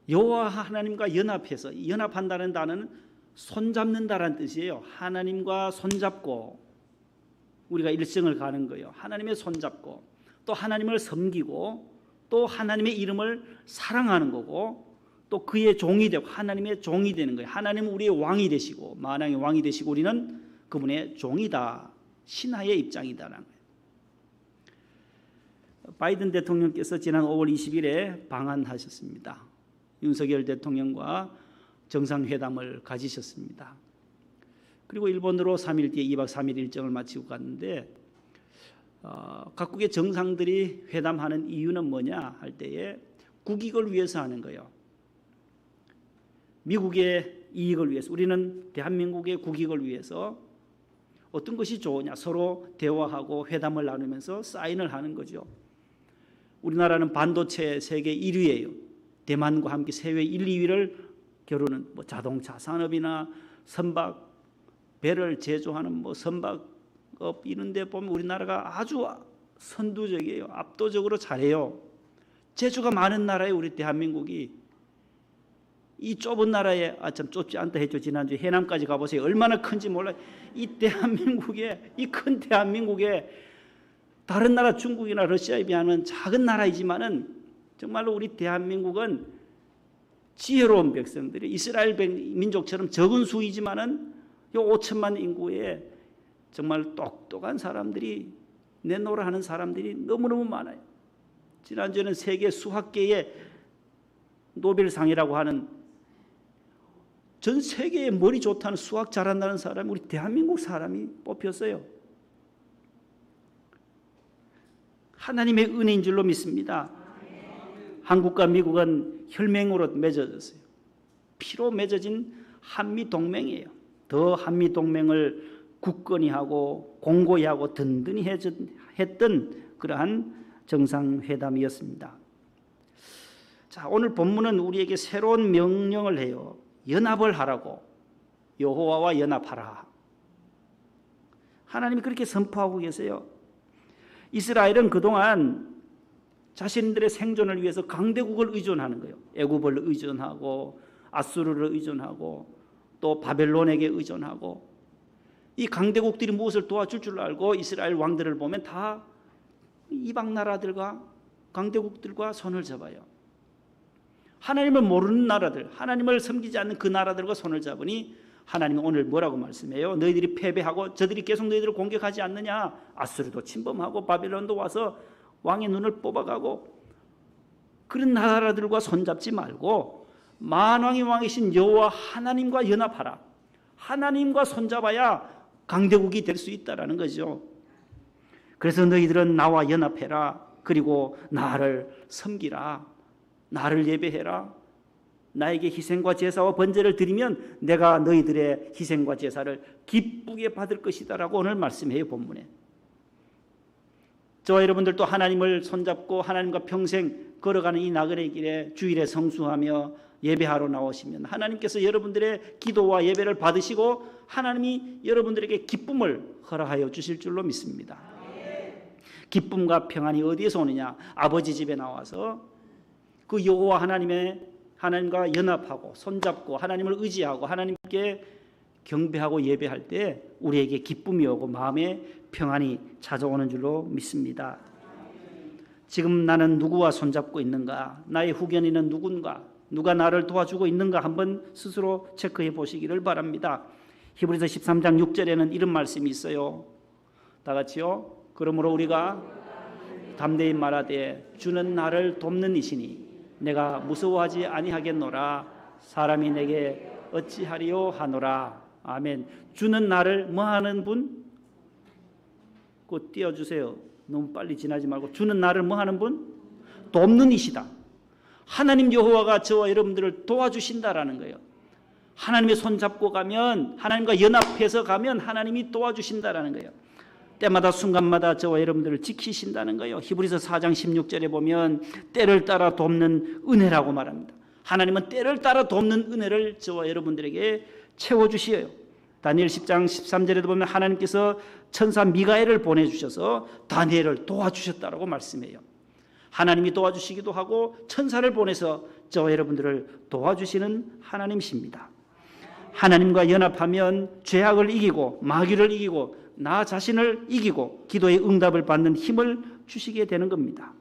여호와 하나님과 연합해서, 연합한다는 단어는 손잡는다라는 뜻이에요. 하나님과 손잡고 우리가 일생을 가는 거예요. 하나님의 손잡고 또 하나님을 섬기고 또 하나님의 이름을 사랑하는 거고 또 그의 종이 되고 하나님의 종이 되는 거예요. 하나님은 우리의 왕이 되시고 만왕의 왕이 되시고 우리는 그분의 종이다. 신하의 입장이다라는 거예요. 바이든 대통령께서 지난 5월 20일에 방한하셨습니다. 윤석열 대통령과 정상회담을 가지셨습니다. 그리고 일본으로 3일 뒤에 2박 3일 일정을 마치고 갔는데 각국의 정상들이 회담하는 이유는 뭐냐 할 때에 국익을 위해서 하는 거예요. 미국의 이익을 위해서, 우리는 대한민국의 국익을 위해서 어떤 것이 좋으냐 서로 대화하고 회담을 나누면서 사인을 하는 거죠. 우리나라는 반도체 세계 1위예요. 대만과 함께 세계 1, 2위를 겨루는 뭐 자동차 산업이나 선박 배를 제조하는 뭐 선박업 이런 데 보면 우리나라가 아주 선두적이에요. 압도적으로 잘해요. 재주가 많은 나라예요. 우리 대한민국이. 이 좁은 나라에 참 좁지 않다 했죠. 지난주에 해남까지 가보세요. 얼마나 큰지 몰라요. 이 대한민국에, 이 큰 대한민국에 다른 나라 중국이나 러시아에 비하면 작은 나라이지만은 정말로 우리 대한민국은 지혜로운 백성들이 이스라엘 민족처럼 적은 수이지만은 요 5천만 인구에 정말 똑똑한 사람들이 내노라 하는 사람들이 너무너무 많아요. 지난주에는 세계 수학계의 노벨상이라고 하는 전 세계에 머리 좋다는 수학 잘한다는 사람이 우리 대한민국 사람이 뽑혔어요. 하나님의 은혜인 줄로 믿습니다. 한국과 미국은 혈맹으로 맺어졌어요. 피로 맺어진 한미동맹이에요. 더 한미동맹을 굳건히 하고 공고히 하고 든든히 했던 그러한 정상회담이었습니다. 자, 오늘 본문은 우리에게 새로운 명령을 해요. 연합을 하라고. 여호와와 연합하라. 하나님이 그렇게 선포하고 계세요. 이스라엘은 그동안 자신들의 생존을 위해서 강대국을 의존하는 거예요. 애굽을 의존하고 아수르를 의존하고 또 바벨론에게 의존하고 이 강대국들이 무엇을 도와줄 줄 알고 이스라엘 왕들을 보면 다 이방 나라들과 강대국들과 손을 잡아요. 하나님을 모르는 나라들, 하나님을 섬기지 않는 그 나라들과 손을 잡으니 하나님은 오늘 뭐라고 말씀해요? 너희들이 패배하고 저들이 계속 너희들을 공격하지 않느냐? 아수르도 침범하고 바벨론도 와서 왕의 눈을 뽑아가고 그런 나라들과 손잡지 말고 만왕의 왕이신 여호와 하나님과 연합하라. 하나님과 손잡아야 강대국이 될 수 있다라는 거죠. 그래서 너희들은 나와 연합해라. 그리고 나를 섬기라. 나를 예배해라. 나에게 희생과 제사와 번제를 드리면 내가 너희들의 희생과 제사를 기쁘게 받을 것이다라고 오늘 말씀해요. 본문에. 저와 여러분들도 하나님을 손잡고 하나님과 평생 걸어가는 이 나그네 길에 주일에 성수하며 예배하러 나오시면 하나님께서 여러분들의 기도와 예배를 받으시고 하나님이 여러분들에게 기쁨을 허락하여 주실 줄로 믿습니다. 기쁨과 평안이 어디에서 오느냐? 아버지 집에 나와서 그 여호와 하나님과 연합하고 손잡고 하나님을 의지하고 하나님께 경배하고 예배할 때 우리에게 기쁨이 오고 마음에 평안이 찾아오는 줄로 믿습니다. 지금 나는 누구와 손잡고 있는가? 나의 후견인은 누군가? 누가 나를 도와주고 있는가? 한번 스스로 체크해 보시기를 바랍니다. 히브리서 13장 6절에는 이런 말씀이 있어요. 다 같이요. 그러므로 우리가 담대히 말하되 주는 나를 돕는 이시니 내가 무서워하지 아니하겠노라. 사람이 내게 어찌하리요 하노라. 아멘. 주는 나를 뭐하는 분? 그거 띄워주세요. 너무 빨리 지나지 말고. 주는 나를 뭐하는 분? 돕는 이시다. 하나님 여호와가 저와 여러분들을 도와주신다라는 거예요. 하나님의 손 잡고 가면, 하나님과 연합해서 가면 하나님이 도와주신다라는 거예요. 때마다 순간마다 저와 여러분들을 지키신다는 거예요. 히브리서 4장 16절에 보면 때를 따라 돕는 은혜라고 말합니다. 하나님은 때를 따라 돕는 은혜를 저와 여러분들에게 채워주시어요. 다니엘 10장 13절에도 보면 하나님께서 천사 미가엘을 보내주셔서 다니엘을 도와주셨다라고 말씀해요. 하나님이 도와주시기도 하고 천사를 보내서 저와 여러분들을 도와주시는 하나님이십니다. 하나님과 연합하면 죄악을 이기고 마귀를 이기고 나 자신을 이기고 기도의 응답을 받는 힘을 주시게 되는 겁니다.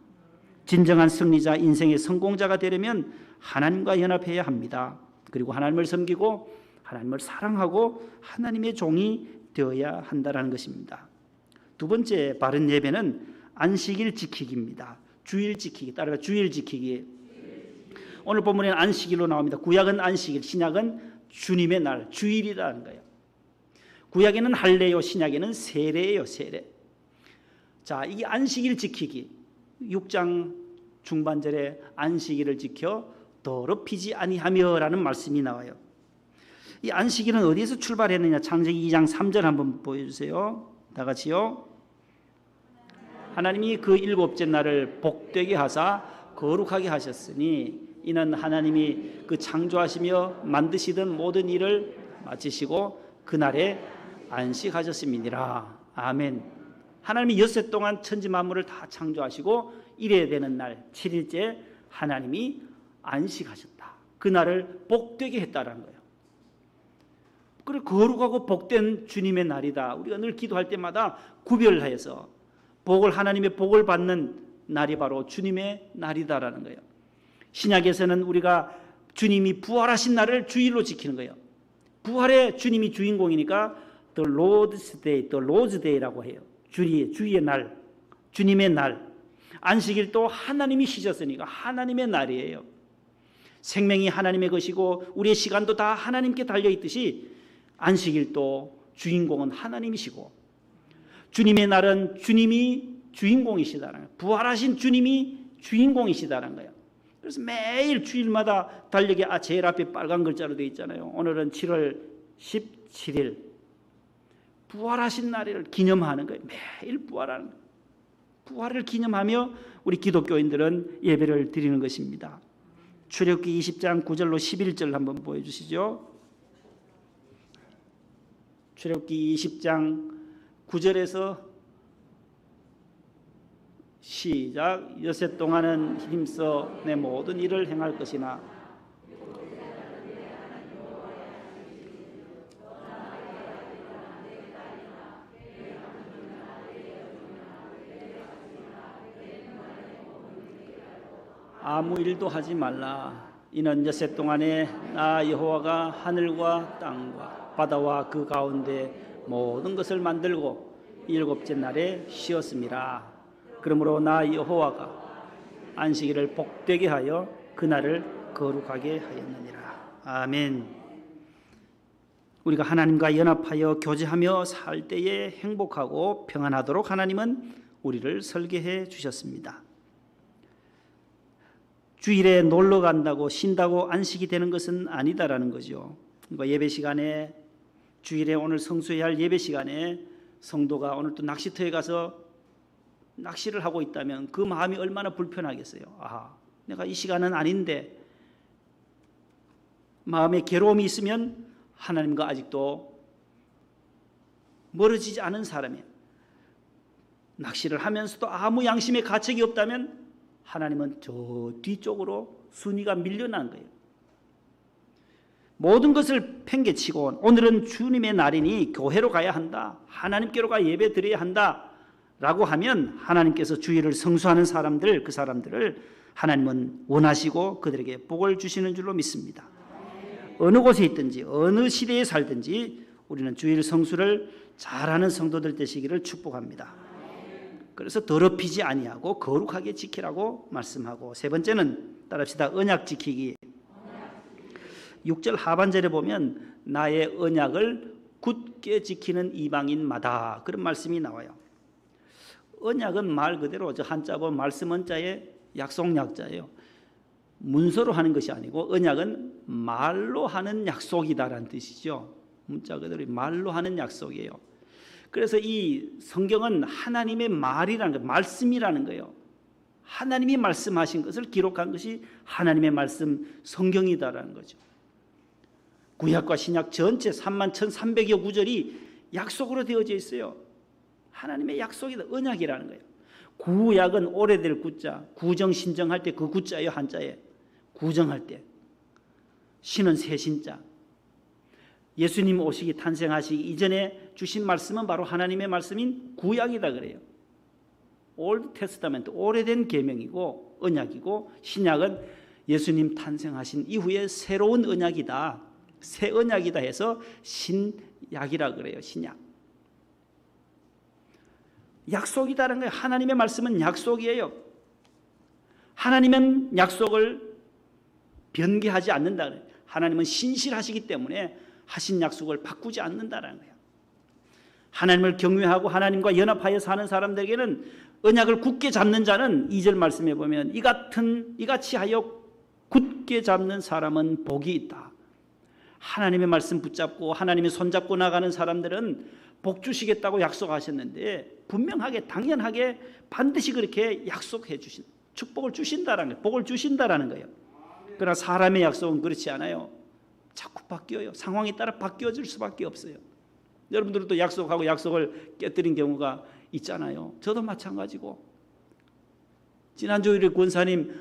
진정한 승리자, 인생의 성공자가 되려면 하나님과 연합해야 합니다. 그리고 하나님을 섬기고 하나님을 사랑하고 하나님의 종이 되어야 한다는 것입니다. 두 번째 바른 예배는 안식일 지키기입니다. 주일 지키기, 따라서 주일 지키기. 오늘 본문에는 안식일로 나옵니다. 구약은 안식일, 신약은 주님의 날, 주일이라는 거예요. 구약에는 할례요, 신약에는 세례예요, 세례. 자, 이 안식일 지키기, 6장 중반절에 안식일을 지켜 더럽히지 아니하며라는 말씀이 나와요. 이 안식일은 어디에서 출발했느냐? 창세기 2장 3절 한번 보여주세요. 다 같이요. 하나님이 그 일곱째 날을 복되게 하사 거룩하게 하셨으니 이는 하나님이 그 창조하시며 만드시던 모든 일을 마치시고 그날에 안식하셨음이니라. 아멘. 하나님이 엿새 동안 천지 만물을 다 창조하시고 이래야 되는 날 7일째 하나님이 안식하셨다. 그날을 복되게 했다라는 거예요. 그래, 거룩하고 복된 주님의 날이다. 우리가 늘 기도할 때마다 구별하여서 하나님의 복을 받는 날이 바로 주님의 날이다라는 거예요. 신약에서는 우리가 주님이 부활하신 날을 주일로 지키는 거예요. 부활의 주님이 주인공이니까 The Lord's Day, The Lord's Day라고 해요. 주의 날, 주님의 날. 안식일도 하나님이 쉬셨으니까 하나님의 날이에요. 생명이 하나님의 것이고 우리의 시간도 다 하나님께 달려있듯이 안식일도 주인공은 하나님이시고 주님의 날은 주님이 주인공이시다는 거예요. 부활하신 주님이 주인공이시다는 거예요. 그래서 매일 주일마다 달력에 제일 앞에 빨간 글자로 되어 있잖아요. 오늘은 7월 17일 부활하신 날을 기념하는 거예요. 매일 부활하는 거예요. 부활을 기념하며 우리 기독교인들은 예배를 드리는 것입니다. 출애굽기 20장 9절로 11절 한번 보여주시죠. 출애굽기 20장 9절에서 시작. 엿새 동안은 힘써 내 모든 일을 행할 것이나 아무 일도 하지 말라. 이는 엿새 동안에 나 여호와가 하늘과 땅과 바다와 그 가운데 모든 것을 만들고 일곱째 날에 쉬었음이라. 그러므로 나 여호와가 안식일을 복되게 하여 그날을 거룩하게 하였느니라. 아멘. 우리가 하나님과 연합하여 교제하며 살 때에 행복하고 평안하도록 하나님은 우리를 설계해 주셨습니다. 주일에 놀러 간다고 쉰다고 안식이 되는 것은 아니다라는 거죠. 그러니까 예배 시간에 주일에 오늘 성수해야 할 예배 시간에 성도가 오늘 또 낚시터에 가서 낚시를 하고 있다면 그 마음이 얼마나 불편하겠어요. 내가 이 시간은 아닌데 마음에 괴로움이 있으면 하나님과 아직도 멀어지지 않은 사람이에요. 낚시를 하면서도 아무 양심의 가책이 없다면 하나님은 저 뒤쪽으로 순위가 밀려난 거예요. 모든 것을 팽개치고 오늘은 주님의 날이니 교회로 가야 한다. 하나님께로 가 예배 드려야 한다. 라고 하면 하나님께서 주일을 성수하는 사람들, 그 사람들을 하나님은 원하시고 그들에게 복을 주시는 줄로 믿습니다. 어느 곳에 있든지 어느 시대에 살든지 우리는 주일 성수를 잘하는 성도들 되시기를 축복합니다. 그래서 더럽히지 아니하고 거룩하게 지키라고 말씀하고, 세 번째는 따라합시다. 언약 지키기. 6절 하반절에 보면 나의 언약을 굳게 지키는 이방인마다, 그런 말씀이 나와요. 언약은 말 그대로 저 한자 보면 말씀 원자의 약속약자예요. 문서로 하는 것이 아니고 언약은 말로 하는 약속이다라는 뜻이죠. 문자 그대로 말로 하는 약속이에요. 그래서 이 성경은 하나님의 말이라는 거예요. 말씀이라는 거예요. 하나님이 말씀하신 것을 기록한 것이 하나님의 말씀 성경이다라는 거죠. 구약과 신약 전체 31,300여 구절이 약속으로 되어져 있어요. 하나님의 약속이다. 언약이라는 거예요. 구약은 오래될 구자, 구정 신정할 때 그 구자예요. 한자에 구정할 때. 신은 새 신자. 예수님 오시기 탄생하시기 이전에 주신 말씀은 바로 하나님의 말씀인 구약이다 그래요. 올드 테스타멘트, 오래된 계명이고 언약이고, 신약은 예수님 탄생하신 이후에 새로운 언약이다, 새 언약이다 해서 신약이라 그래요. 신약. 약속이다라는 거예요. 하나님의 말씀은 약속이에요. 하나님은 약속을 변개하지 않는다 그래요. 하나님은 신실하시기 때문에 하신 약속을 바꾸지 않는다라는 거예요. 하나님을 경외하고 하나님과 연합하여 사는 사람들에게는, 언약을 굳게 잡는 자는 2절 말씀에 보면 이같이 하여 굳게 잡는 사람은 복이 있다. 하나님의 말씀 붙잡고 하나님의 손잡고 나가는 사람들은 복 주시겠다고 약속하셨는데, 분명하게 당연하게 반드시 그렇게 약속해 주신, 축복을 주신다라는 거예요. 복을 주신다라는 거예요. 그러나 사람의 약속은 그렇지 않아요. 자꾸 바뀌어요. 상황에 따라 바뀌어질 수밖에 없어요. 여러분들도 약속하고 약속을 깨뜨린 경우가 있잖아요. 저도 마찬가지고. 지난주에 권사님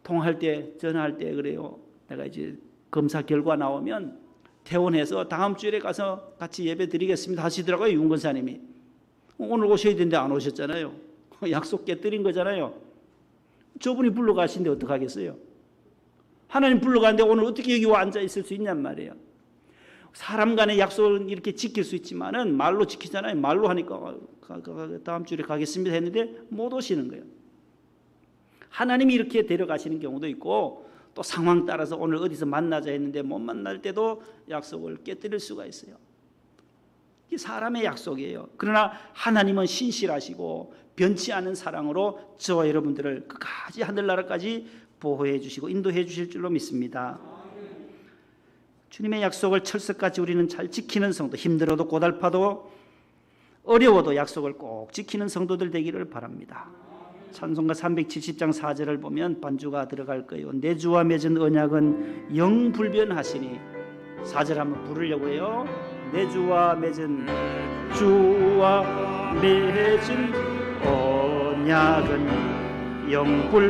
통화할 때, 전화할 때 그래요. 내가 이제 검사 결과 나오면 퇴원해서 다음 주일에 가서 같이 예배 드리겠습니다 하시더라고요. 윤 권사님이. 오늘 오셔야 되는데 안 오셨잖아요. 약속 깨뜨린 거잖아요. 저분이 불러가신데 어떡하겠어요? 하나님 불러가는데 오늘 어떻게 여기 와 앉아 있을 수 있냔 말이에요. 사람 간의 약속은 이렇게 지킬 수 있지만은 말로 지키잖아요. 말로 하니까 다음 주에 가겠습니다 했는데 못 오시는 거예요. 하나님이 이렇게 데려가시는 경우도 있고, 또 상황 따라서 오늘 어디서 만나자 했는데 못 만날 때도 약속을 깨뜨릴 수가 있어요. 이게 사람의 약속이에요. 그러나 하나님은 신실하시고 변치 않은 사랑으로 저와 여러분들을 끝까지 하늘나라까지 보호해 주시고 인도해 주실 줄로 믿습니다. 주님의 약속을 철석같이 우리는 잘 지키는 성도, 힘들어도 고달파도 어려워도 약속을 꼭 지키는 성도들 되기를 바랍니다. 찬송가 370장 4절을 보면 반주가 들어갈 거예요. 내 주와 맺은 언약은 영불변하시니. 4절 한번 부르려고요. 내 주와 맺은 언약은 영불변하시니.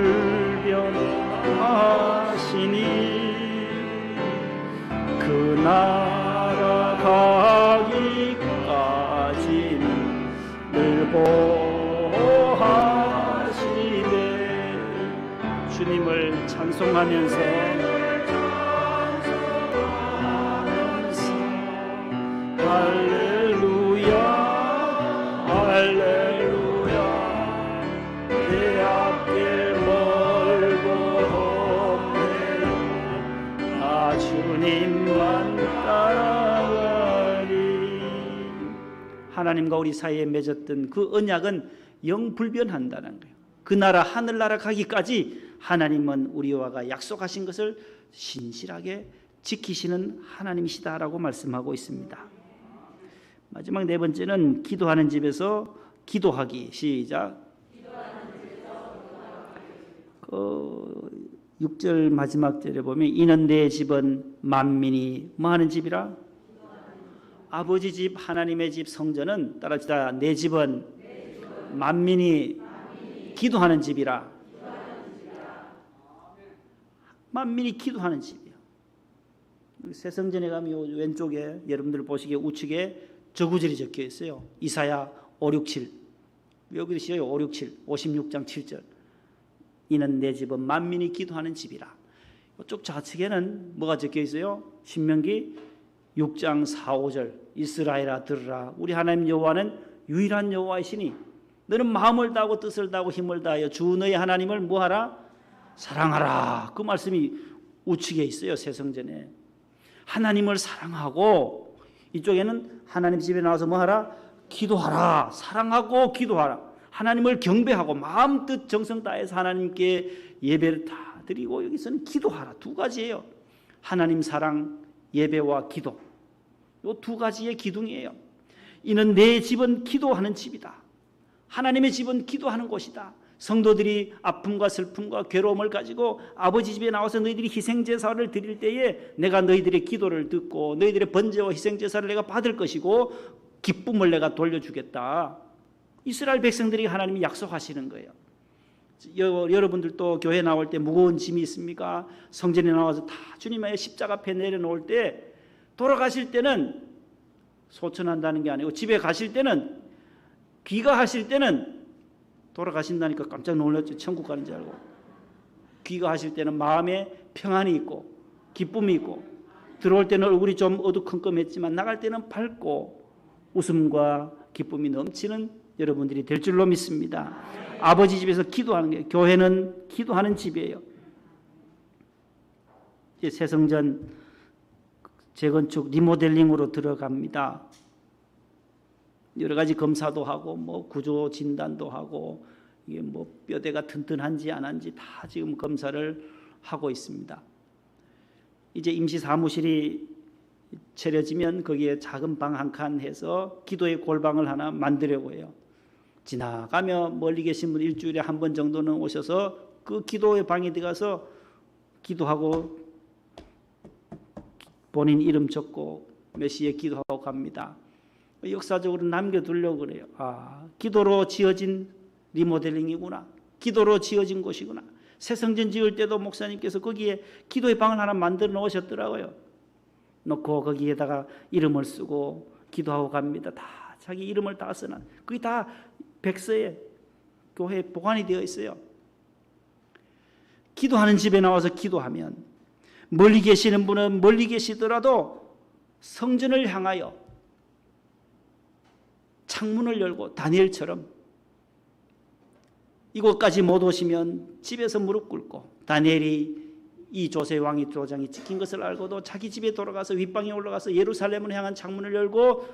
그 나라 가기까지 늘 보호하시네. 주님을 찬송하면서 할렐루야 할렐루야 내 앞길 멀고 험해 나 주님만 따라가리. 하나님과 우리 사이에 맺었던 그 언약은 영불변한다는 거예요. 그 나라 하늘나라 가기까지 하나님은 우리와 약속하신 것을 신실하게 지키시는 하나님이시다라고 말씀하고 있습니다. 마지막 네 번째는 기도하는 집에서 기도하기. 시작. 6절 마지막 절에 보면 이는 내 집은 만민이 뭐하는 집이라? 아버지 집, 하나님의 집, 성전은 따라합시다. 내 집은 만민이 기도하는 집이라. 만민이 기도하는 집이에요. 새성전에 가면 요 왼쪽에 여러분들 보시기에 우측에 저구절이 적혀 있어요. 이사야 567. 여기도 시어요. 567. 56장 7절. 이는 내 집은 만민이 기도하는 집이라. 이쪽 좌측에는 뭐가 적혀 있어요? 신명기 6장 4, 5절. 이스라엘아 들으라. 우리 하나님 여호와는 유일한 여호와이시니 너는 마음을 다하고 뜻을 다하고 힘을 다하여 주 너의 하나님을 뭐하라? 사랑하라. 그 말씀이 우측에 있어요. 새성전에. 하나님을 사랑하고, 이쪽에는 하나님 집에 나와서 뭐하라? 기도하라. 사랑하고 기도하라. 하나님을 경배하고 마음 뜻 정성 다해서 하나님께 예배를 다 드리고, 여기서는 기도하라. 두 가지예요. 하나님 사랑, 예배와 기도. 이 두 가지의 기둥이에요. 이는 내 집은 기도하는 집이다. 하나님의 집은 기도하는 곳이다. 성도들이 아픔과 슬픔과 괴로움을 가지고 아버지 집에 나와서 너희들이 희생제사를 드릴 때에 내가 너희들의 기도를 듣고 너희들의 번제와 희생제사를 내가 받을 것이고 기쁨을 내가 돌려주겠다. 이스라엘 백성들이 하나님이 약속하시는 거예요. 여러분들도 교회 나올 때 무거운 짐이 있습니까? 성전에 나와서 다 주님의 십자가 앞에 내려놓을 때 돌아가실 때는 소천한다는 게 아니고 집에 가실 때는 귀가하실 때는 돌아가신다니까 깜짝 놀랐죠. 천국 가는 줄 알고. 귀가하실 때는 마음에 평안이 있고 기쁨이 있고 들어올 때는 얼굴이 좀 어두컴컴했지만 나갈 때는 밝고 웃음과 기쁨이 넘치는 여러분들이 될 줄로 믿습니다. 아버지 집에서 기도하는 게 교회는 기도하는 집이에요. 이제 새성전 재건축 리모델링으로 들어갑니다. 여러 가지 검사도 하고 뭐 구조 진단도 하고 이게 뭐 뼈대가 튼튼한지 안 한지 다 지금 검사를 하고 있습니다. 이제 임시 사무실이 차려지면 거기에 작은 방 한 칸 해서 기도의 골방을 하나 만들려고 해요. 지나가며 멀리 계신 분 일주일에 한 번 정도는 오셔서 그 기도의 방에 들어가서 기도하고 본인 이름 적고 몇 시에 기도하고 갑니다. 역사적으로 남겨두려고 그래요. 기도로 지어진 리모델링이구나. 기도로 지어진 곳이구나. 새성전 지을 때도 목사님께서 거기에 기도의 방을 하나 만들어 놓으셨더라고요. 놓고 거기에다가 이름을 쓰고 기도하고 갑니다. 다 자기 이름을 다 써놔. 그게 다 백서에 교회에 보관이 되어 있어요. 기도하는 집에 나와서 기도하면 멀리 계시는 분은 멀리 계시더라도 성전을 향하여 창문을 열고 다니엘처럼 이곳까지 못 오시면 집에서 무릎 꿇고 다니엘이 이 조세 왕의 도장이 찍힌 것을 알고도 자기 집에 돌아가서 윗방에 올라가서 예루살렘을 향한 창문을 열고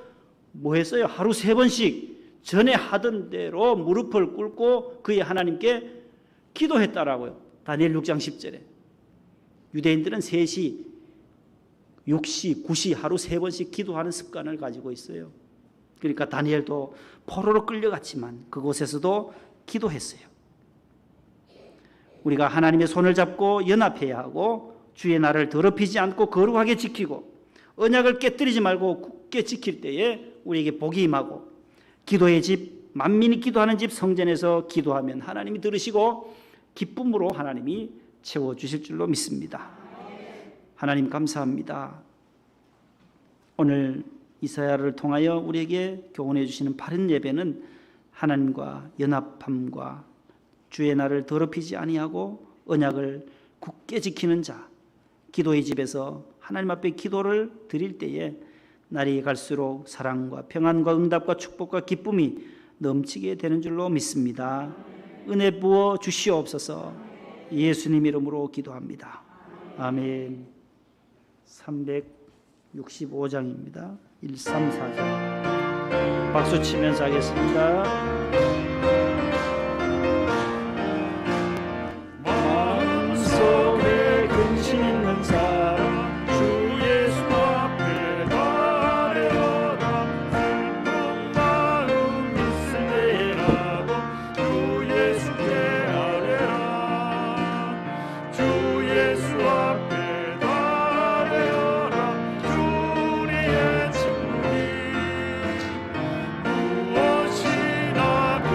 뭐 했어요? 하루 3번씩 전에 하던 대로 무릎을 꿇고 그의 하나님께 기도했다라고요. 다니엘 6장 10절에. 유대인들은 3시, 6시, 9시 하루 3번씩 기도하는 습관을 가지고 있어요. 그러니까 다니엘도 포로로 끌려갔지만 그곳에서도 기도했어요. 우리가 하나님의 손을 잡고 연합해야 하고 주의 날을 더럽히지 않고 거룩하게 지키고 언약을 깨뜨리지 말고 굳게 지킬 때에 우리에게 복이 임하고 기도의 집, 만민이 기도하는 집 성전에서 기도하면 하나님이 들으시고 기쁨으로 하나님이 채워주실 줄로 믿습니다. 하나님 감사합니다. 오늘 이사야를 통하여 우리에게 교훈해 주시는 바른 예배는 하나님과 연합함과 주의 날을 더럽히지 아니하고 언약을 굳게 지키는 자, 기도의 집에서 하나님 앞에 기도를 드릴 때에 날이 갈수록 사랑과 평안과 응답과 축복과 기쁨이 넘치게 되는 줄로 믿습니다. 은혜 부어 주시옵소서. 예수님 이름으로 기도합니다. 아멘. 365장입니다. 1, 3, 4장 박수 치면서 하겠습니다. 마음속에 근심 있는 사람 주 예수 앞에 나아가라. 슬픈 마음 있을 때라도 주 예수께 아뢰라. 주 예수 앞에 나아가라. 우리의 친구니 무엇이나 그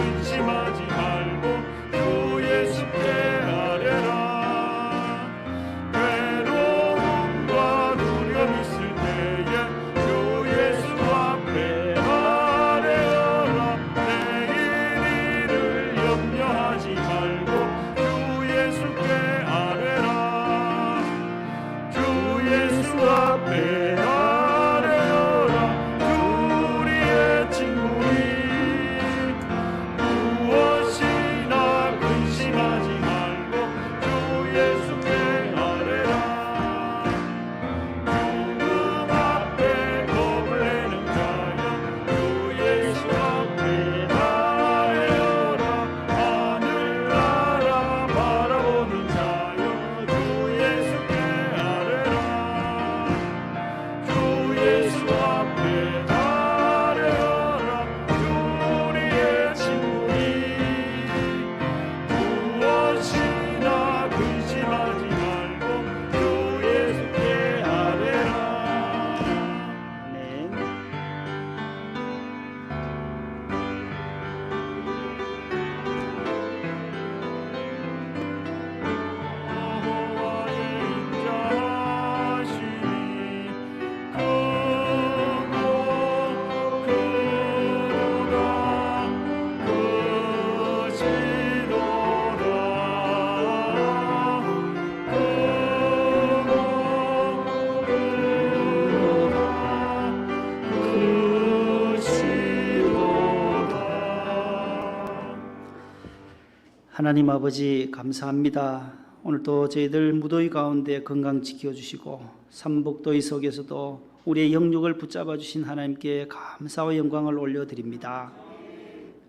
하나님 아버지 감사합니다. 오늘도 저희들 무더위 가운데 건강 지켜주시고 삼복더위 속에서도 우리의 영육을 붙잡아 주신 하나님께 감사와 영광을 올려드립니다.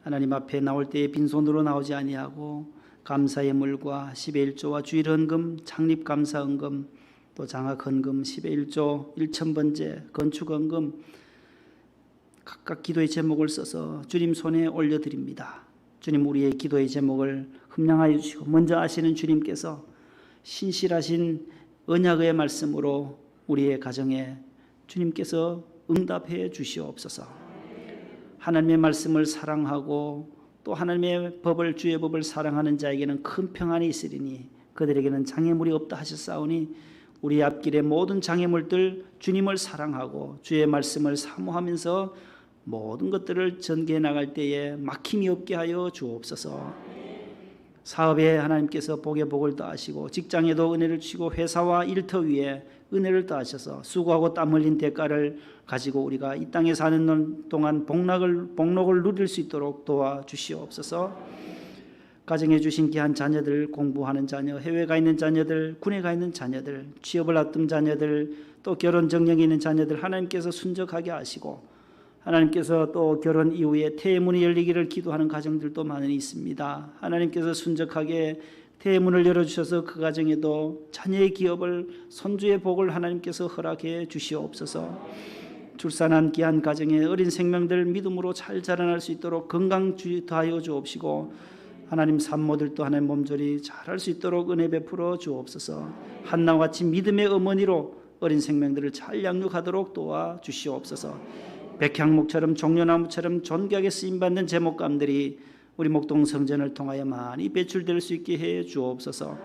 하나님 앞에 나올 때에 빈손으로 나오지 아니하고 감사의 물과 10의 1조와 주일 헌금, 창립 감사 헌금, 또 장학 헌금 10의 1조, 1,000번째 건축 헌금 각각 기도의 제목을 써서 주님 손에 올려드립니다. 주님, 우리의 기도의 제목을 흠량하여 주시고 먼저 아시는 주님께서 신실하신 언약의 말씀으로 우리의 가정에 주님께서 응답해 주시옵소서. 하나님의 말씀을 사랑하고 또 하나님의 법을, 주의 법을 사랑하는 자에게는 큰 평안이 있으리니 그들에게는 장애물이 없다 하셨사오니 우리 앞길의 모든 장애물들 주님을 사랑하고 주의 말씀을 사모하면서 모든 것들을 전개해 나갈 때에 막힘이 없게 하여 주옵소서. 사업에 하나님께서 복의 복을 더하시고 직장에도 은혜를 주시고 회사와 일터 위에 은혜를 더하셔서 수고하고 땀 흘린 대가를 가지고 우리가 이 땅에 사는 동안 복록을 누릴 수 있도록 도와주시옵소서. 가정에 주신 귀한 자녀들, 공부하는 자녀, 해외 가 있는 자녀들, 군에 가 있는 자녀들, 취업을 앞둔 자녀들, 또 결혼 정령이 있는 자녀들 하나님께서 순적하게 하시고 하나님께서 또 결혼 이후에 태문이 열리기를 기도하는 가정들도 많이 있습니다. 하나님께서 순적하게 태문을 열어주셔서 그 가정에도 자녀의 기업을, 손주의 복을 하나님께서 허락해 주시옵소서. 출산한 귀한 가정의 어린 생명들 믿음으로 잘 자라날 수 있도록 건강 더하여 주옵시고 하나님 산모들도 하나님 몸조리 잘할 수 있도록 은혜 베풀어 주옵소서. 한나와 같이 믿음의 어머니로 어린 생명들을 잘 양육하도록 도와주시옵소서. 백향목처럼 종려나무처럼 존귀하게 쓰임받는 제목감들이 우리 목동 성전을 통하여 많이 배출될 수 있게 해 주옵소서.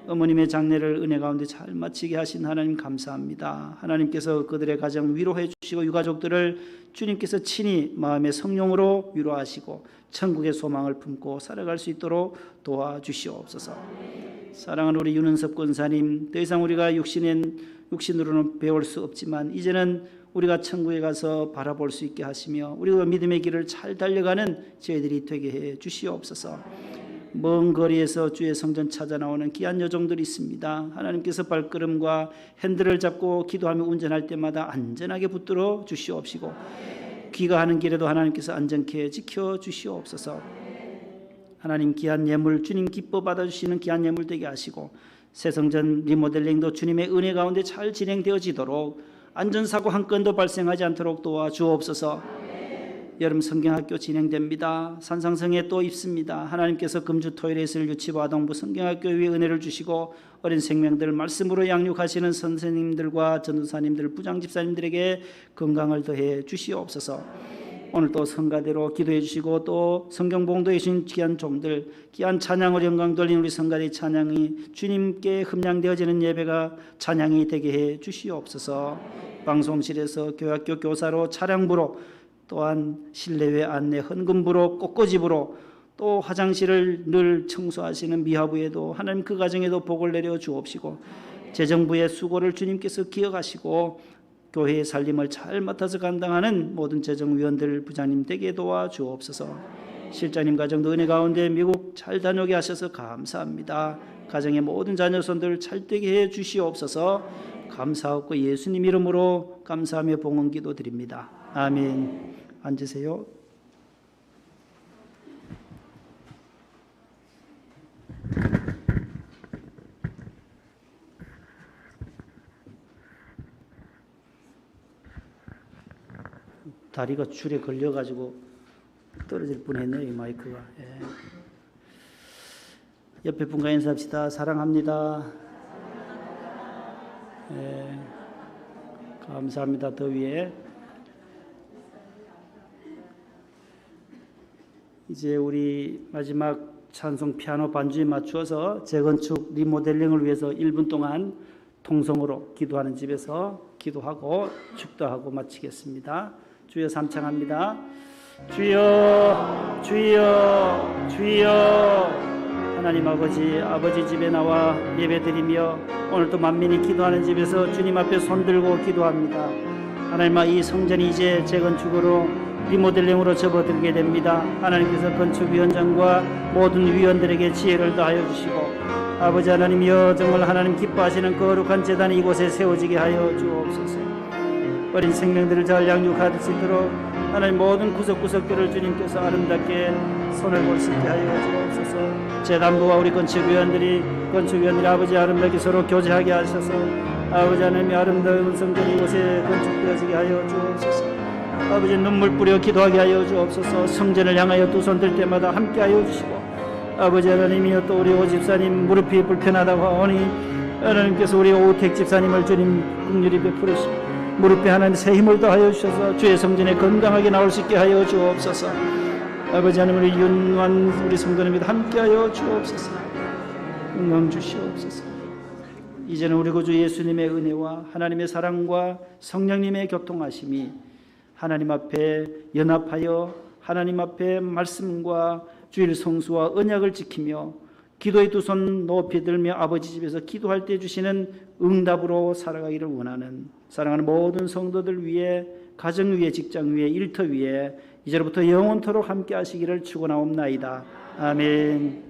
어머님의 장례를 은혜 가운데 잘 마치게 하신 하나님 감사합니다. 하나님께서 그들의 가정 위로해 주시고 유가족들을 주님께서 친히 마음의 성령으로 위로하시고 천국의 소망을 품고 살아갈 수 있도록 도와주시옵소서. 사랑하는 우리 윤은섭 권사님, 더 이상 우리가 육신으로는 배울 수 없지만 이제는 우리가 천국에 가서 바라볼 수 있게 하시며 우리가 믿음의 길을 잘 달려가는 저희들이 되게 해 주시옵소서. 먼 거리에서 주의 성전 찾아 나오는 귀한 여종들이 있습니다. 하나님께서 발걸음과 핸들을 잡고 기도하며 운전할 때마다 안전하게 붙들어 주시옵시고 귀가하는 길에도 하나님께서 안전케 지켜 주시옵소서. 하나님 귀한 예물, 주님 기뻐 받아주시는 귀한 예물 되게 하시고 새 성전 리모델링도 주님의 은혜 가운데 잘 진행되어지도록 안전사고 한 건도 발생하지 않도록 도와주옵소서. 여름 성경학교 진행됩니다. 산상성에 또 있습니다. 하나님께서 금주 토요일에 있을 유치부 아동부 성경학교 위에 은혜를 주시고 어린 생명들을 말씀으로 양육하시는 선생님들과 전도사님들, 부장집사님들에게 건강을 더해 주시옵소서. 오늘 또 성가대로 기도해 주시고 또 성경 봉도해 주신 귀한 종들, 귀한 찬양을 영광 돌린 우리 성가대 찬양이 주님께 흠량되어지는 예배가 찬양이 되게 해 주시옵소서. 방송실에서 교학교 교사로 차량부로 또한 실내외 안내 헌금부로 꽃꽂이부로 또 화장실을 늘 청소하시는 미화부에도 하나님 그 가정에도 복을 내려 주옵시고 재정부의 수고를 주님께서 기억하시고 교회의 살림을 잘 맡아서 감당하는 모든 재정위원들 부장님 되게 도와주옵소서. 실장님 가정도 은혜 가운데 미국 잘 다녀오게 하셔서 감사합니다. 가정의 모든 자녀손들 잘 되게 해 주시옵소서. 감사하고 예수님 이름으로 감사하며 봉헌 기도 드립니다. 아멘. 앉으세요. 다리가 줄에 걸려가지고 떨어질 뻔했네요, 이 마이크가. 예. 옆에 분과 인사합시다. 사랑합니다. 예. 감사합니다. 더위에. 이제 우리 마지막 찬송 피아노 반주에 맞추어서 재건축 리모델링을 위해서 1분 동안 통성으로 기도하는 집에서 기도하고 축도하고 마치겠습니다. 주여 삼창합니다. 주여 주여 주여. 하나님 아버지 집에 나와 예배드리며 오늘도 만민이 기도하는 집에서 주님 앞에 손들고 기도합니다. 하나님, 이 성전이 이제 재건축으로 리모델링으로 접어들게 됩니다. 하나님께서 건축위원장과 모든 위원들에게 지혜를 더하여 주시고 아버지 하나님이여 정말 하나님 기뻐하시는 거룩한 제단이 이곳에 세워지게 하여 주옵소서. 어린 생명들을 잘 양육할 수 있도록 하나님 모든 구석구석들을 주님께서 아름답게 손을 볼 수 있게 하여 주옵소서. 재단부와 우리 건축위원들이 아버지 아름답게 서로 교제하게 하셔서 아버지 하나님의 아름다운 성전이 이곳에 건축되어지게 하여 주옵소서. 아버지 눈물 뿌려 기도하게 하여 주옵소서. 성전을 향하여 두 손 들 때마다 함께 하여 주시고 아버지 하나님이여 또 우리 오 집사님 무릎이 불편하다고 하오니 하나님께서 우리 오택 집사님을 주님 긍휼히 베푸시고 무릎에 하나님 새 힘을 더하여 주셔서 주의 성전에 건강하게 나올 수 있게 하여 주옵소서. 아버지 하나님 우리 윤환 우리 성도님과 함께하여 주옵소서. 응답 주시옵소서. 이제는 우리 구주 예수님의 은혜와 하나님의 사랑과 성령님의 교통하심이 하나님 앞에 연합하여 하나님 앞에 말씀과 주일 성수와 언약을 지키며 기도의 두 손 높이 들며 아버지 집에서 기도할 때 주시는 응답으로 살아가기를 원하는 사랑하는 모든 성도들 위해 가정 위에 직장 위에 일터 위에 이제로부터 영원토록 함께 하시기를 축원하옵나이다. 아멘.